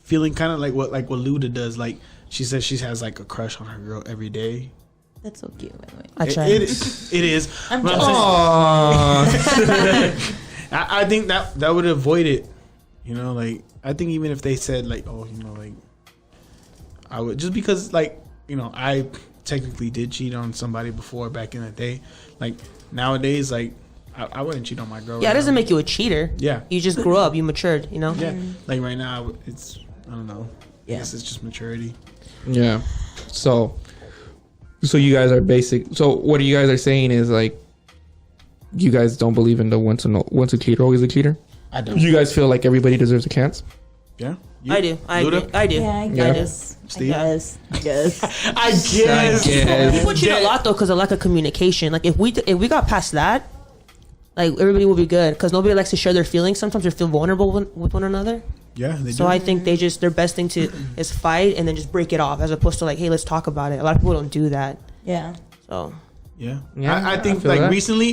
feeling kind of like what LUDUH does. Like, she says she has, like, a crush on her girl every day. That's so cute, by the way. I try. It is. I'm But jealous. I think that would avoid it. You know, like, I think even if they said, like, oh, you know, like, I would, just because, like, you know, I technically did cheat on somebody before back in the day. Like, nowadays, like, I wouldn't cheat on my girl. Yeah, right it doesn't now. make you a cheater. Yeah. You just grew up. You matured, you know? Yeah. Like, right now, it's, I don't know. Yeah. I guess it's just maturity. Yeah. So you guys are basic. So what you guys are saying is like, you guys don't believe in the once a cheater, always a cheater. I don't. You guys feel like everybody deserves a chance. Yeah. I do. I LUDUH? agree. I do. Yeah, I Yeah. guess. Steve? I guess. I guess. People cheat a lot though because of lack of communication. Like if we got past that, like everybody will be good because nobody likes to share their feelings. Sometimes they feel vulnerable with one another. Yeah, they So do. I think their best thing to is fight and then just break it off as opposed to like, hey, let's talk about it. A lot of people don't do that. Yeah. So Yeah. Yeah, I think I feel like that.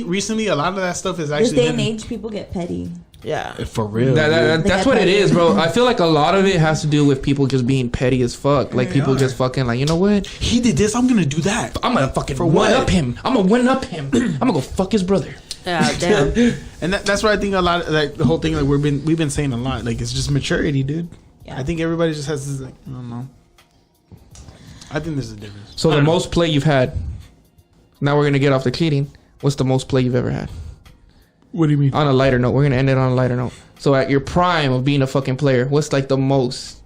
recently a lot of that stuff is This actually day and been- age, people get petty. yeah. for real. That's what it is, bro. I feel like a lot of it has to do with people just being petty as fuck. Like people just fucking like, you know what? He did this, I'm gonna do that. I'm gonna fucking For one what? up him. I'm gonna one up him. I'm gonna go fuck his brother. Yeah. Damn. And that's what I think a lot of, like, the whole thing, like, we've been saying a lot, like, it's just maturity, dude. Yeah. I think everybody just has this, like, I don't know. I think there's a difference. So I the don't know. most play you've had. Now we're gonna get off the cheating. What's the most play you've ever had? What do you mean? On a lighter note, we're gonna end it on a lighter note. So at your prime of being a fucking player, what's like the most?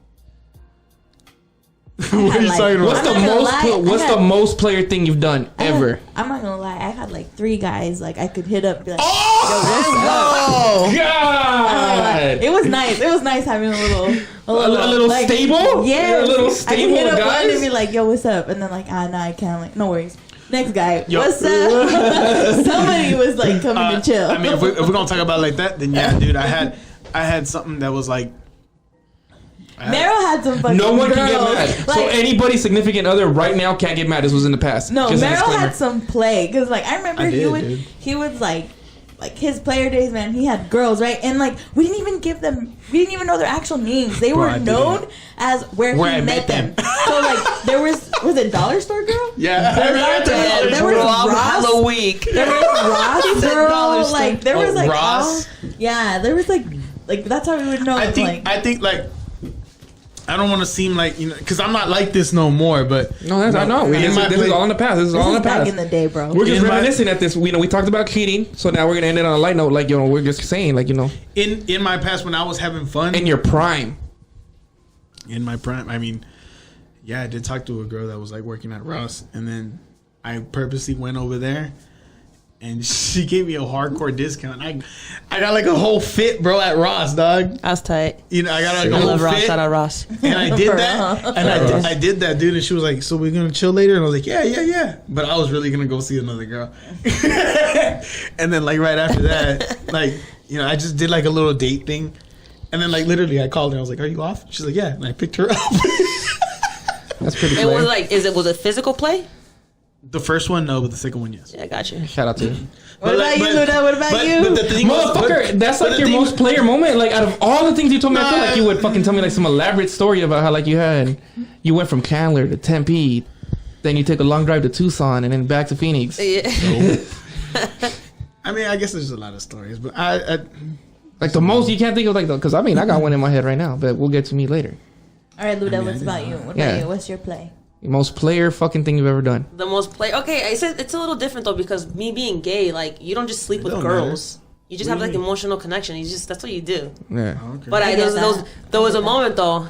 What are you like- talking about? What's I'm the not gonna most? lie, What's I the had- most player thing you've done ever? I'm not gonna lie. I had like 3 guys like I could hit up. And be like, Oh God! It was nice. It was nice having a little like, stable? Yeah, A little I could stable hit of up one guys? and be like, "Yo, what's up?" And then like, "Ah, nah, I can't." Like, no worries. Next guy, Yo. what's up? Somebody was like coming to chill. I mean, if we're gonna talk about it like that, then yeah, dude, I had something that was like, Meryl had some fucking No one can get girls. mad. So Like, anybody's significant other right now can't get mad. This was in the past. no, Just a Meryl disclaimer. had some play because like I remember I did, dude. he would like his player days, man. He had girls, right? And like we didn't even know their actual names. They Bro, were I didn't. known as where I he met them. So like there was it Dollar Store Girl? yeah, There was Ross. Hella week. There was Ross Dollar girl, Store. like there was like Ross. yeah, there was like that's how we would know. I them, think like I don't want to seem like, you know, because I'm not like this no more. But No, that's, I know. in This my is play- all in the past. This is this all in is the back past. in the day, bro. We're just In my- reminiscing at this. We talked about cheating, so now we're gonna end it on a light note. Like, you know, we're just saying, like, you know, in my past when I was having fun, in your prime. in my prime, I mean, yeah, I did talk to a girl that was like working at Ross, and then I purposely went over there, and she gave me a hardcore discount. I got like a whole fit, bro, at Ross, dog. That's tight. You know, I got like I a whole love Ross. fit, Shout out Ross. and I did that, and I did that, dude. And she was like, "So we're gonna chill later?" And I was like, "Yeah." But I was really gonna go see another girl, and then like right after that, like, you know, I just did like a little date thing. And then, like, literally, I called her. I was like, "Are you off?" She's like, "Yeah." And I picked her up. That's pretty It clear. was like, was it physical play? The first one, no, but the second one, yes. Yeah, I got you. Shout out to you. What about you, Luda? What about you? But the thing was, Motherfucker, that's but like the your thing- most player moment. Like, out of all the things you told me, I feel like you would fucking tell me like some elaborate story about how like you went from Chandler to Tempe, then you took a long drive to Tucson and then back to Phoenix. Yeah. I mean, I guess there's a lot of stories, but Like the most you can't think of, like, because I mean, I got one in my head right now, but we'll get to me later. All right, Luda, I mean, what's I about didn't you? know. What Yeah. about you? What's your play? The most player fucking thing you've ever done. The most play. Okay, it's a little different though because me being gay, like you don't just sleep with don't girls. You just What have do you like mean? emotional connection. That's what you do. Yeah. okay. But I get that. there was a moment though.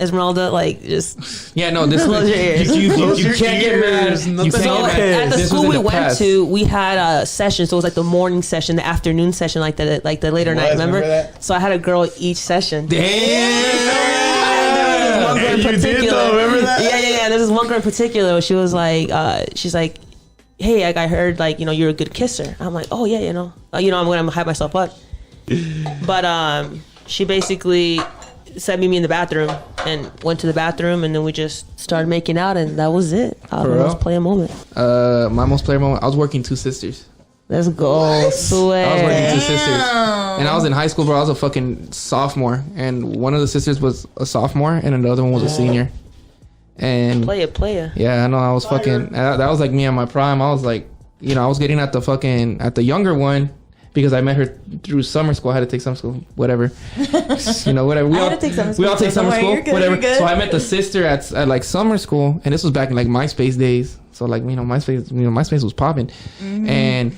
Esmeralda, like, just Yeah, no, this close was your ears. you Close your can't get mad. ears. You Nothing can't So get mad. at the This school was in we the went past. to, we had a session. So it was like the morning session, the afternoon session, like the later night. Remember? that? So I had a girl each session. Damn. One girl in You did particular. though, remember that? Yeah. There's this one girl in particular. She was like, hey, like, I heard, like, you know, you're a good kisser. I'm like, oh yeah, you know, I'm gonna hype myself up. But she basically said meet me in the bathroom and went to the bathroom, and then we just started making out, and that was it. For My real? most player moment. My most player moment. I was working Two Sisters. Let's go. I was Swear. working Two Sisters, and I was in high school, bro. I was a fucking sophomore, and one of the sisters was a sophomore, and another one was a senior. And Play it. yeah, I know. I was fucking. That was like me on my prime. I was like, you know, I was getting at the younger one because I met her through summer school. I had to take summer school, whatever. You know, whatever. We I all had to take summer We all school, take so summer don't worry, school, you're good, whatever. you're good. So I met the sister at like summer school, and this was back in like MySpace days. So like, you know, MySpace was popping, and.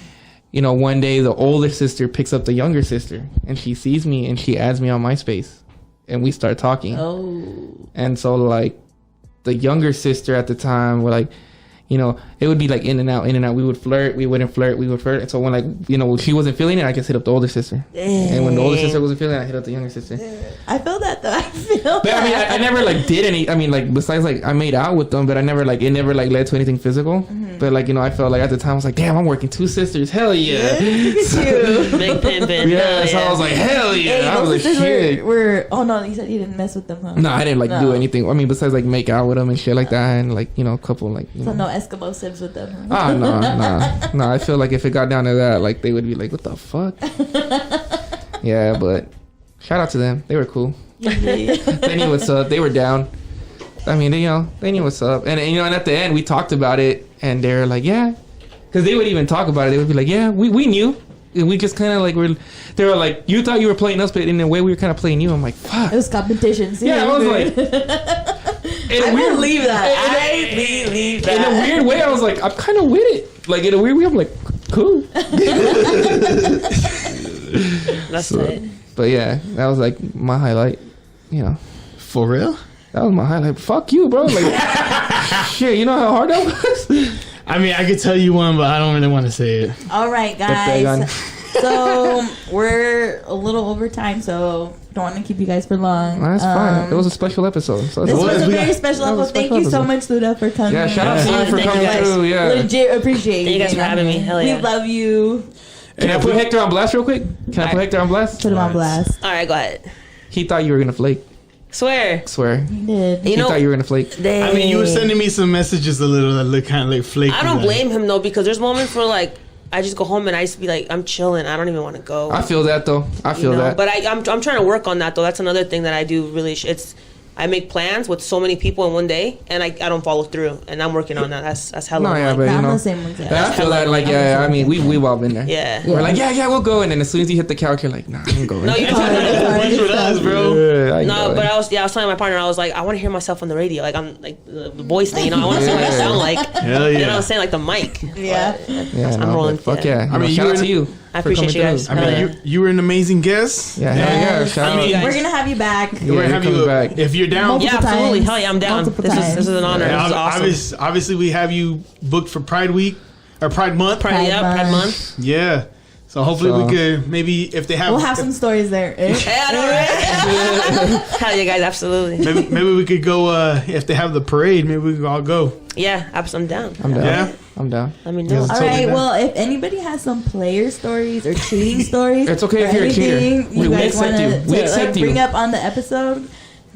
You know, one day the older sister picks up the younger sister, and she sees me and she adds me on MySpace, and we start talking. Oh. And so like the younger sister at the time were like, you know, it would be like in and out. We would flirt, we wouldn't flirt, we would flirt. And so when like, you know, she wasn't feeling it, I just hit up the older sister. And when the older sister wasn't feeling it, I hit up the younger sister. I feel that though. I feel But I mean, I never like did any. I mean, like besides like I made out with them, but I never like it never like led to anything physical. But like, you know, I felt like at the time I was like, damn, I'm working Two Sisters. Hell yeah. Look at you. Big pimpin'. Yeah, so I was like, hell yeah. Hey, I was those like, sisters shit. were. Oh no, you said you didn't mess with them, huh? No, I didn't like do No. anything. I mean, besides like make out with them and shit like that, and like, you know, a couple like. You So know. no Eskimo sibs with them. Huh? Ah, no. I feel like if it got down to that, like they would be like, "What the fuck?" Yeah, but shout out to them. They were cool. They knew what's up. They were down. I mean, they knew what's up. And you know, and at the end we talked about it, and they're like, "Yeah," because they would even talk about it. They would be like, "Yeah, we knew." And we just kind of like they were like, "You thought you were playing us, but in a way we were kind of playing you." I'm like, "Fuck." It was competition. See, Yeah, I was like, I believe that. I believe that. In a weird way, I was like, I'm kind of with it. Like in a weird way, I'm like, cool. That's So, it. but yeah, that was like my highlight. You know, For real? that was my highlight. Fuck you, bro. Like, shit, you know how hard that was. I mean, I could tell you one, but I don't really want to say it. All right, bag on. guys. So we're a little over time, so don't want to keep you guys for long. That's fine. It was a special episode. So This it's was a we very got- special that was episode. Thank special you so episode. much, Luda, for coming. Yeah, shout out to Yeah. you for Thank coming you guys. through. Yeah. Legit appreciate you. Thank you guys for being having on me. here. Hell We yeah. love you. Can I put Hector on blast real quick? Can I put Hector on blast? Put him on blast. All right, go ahead. He thought you were gonna flake. Swear. Swear. He did. You He know, thought you were gonna flake. I mean, you were sending me some messages a little that look kind of like flaky. I don't like- blame him though, because there's moments where like I just go home and I just be like, I'm chilling. I don't even want to go. I feel that though. I you feel know? that. But I'm trying to work on that though. That's another thing that I do really. It's I make plans with so many people in one day, and I don't follow through, and I'm working on that. That's hella. No, yeah, annoying. but Nah, you I'm know. the same ones. Yeah, I feel that, like, yeah, I mean, we've all been there. Yeah. We're like, yeah, we'll go. And then as soon as you hit the couch, you're like, nah, I'm going. No, you It's hard, it's hard, Bunch it's with us, tough. bro. No, but I was telling my partner, I was like, I want to hear myself on the radio, like I'm like the voice thing, you know, I want to see what I sound like. Hell You know what yeah. I'm saying, like the mic. Yeah. Yeah, I'm no, rolling. but fuck yeah. I mean, shout you out were- to you. I for appreciate coming you guys. through. I mean, Hell yeah. you were an amazing guest. Yeah, hell yeah. Yes. Shout I mean, out. We're gonna have you back. We're gonna you're have coming you back. if you're down. Multiple Yeah, absolutely. times. Hell yeah, I'm down. Multiple This times. is an honor. Yeah, This is awesome. obviously, we have you booked for Pride Week or Pride Month. Pride Pride Month. Month. Yeah. So hopefully So- we could maybe if they have. We'll have some stories there. Yeah, I know, right? Hell yeah, guys, absolutely. Maybe we could go if they have the parade. Maybe we could all go. Yeah, I'm down. I'm down. Yeah. I'm down. Let me know. Yeah. All Totally right. down. Well, if anybody has some player stories or cheating stories, It's okay or if you're a cheater. anything We you guys accept want you. We to accept you. bring up on the episode,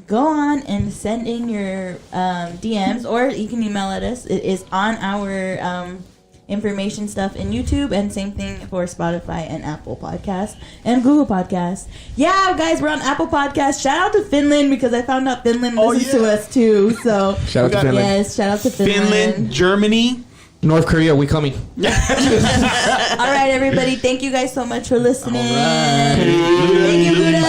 go on and send in your DMs, or you can email at us. It is on our information stuff in YouTube, and same thing for Spotify and Apple Podcasts and Google Podcasts. Yeah, guys, we're on Apple Podcasts. Shout out to Finland, because I found out Finland listens to us too. So Shout out to got- Finland. yes, shout out to Finland. Finland, Germany. North Korea, we coming. All right, everybody. Thank you guys so much for listening. All right. Thank you, Buddha.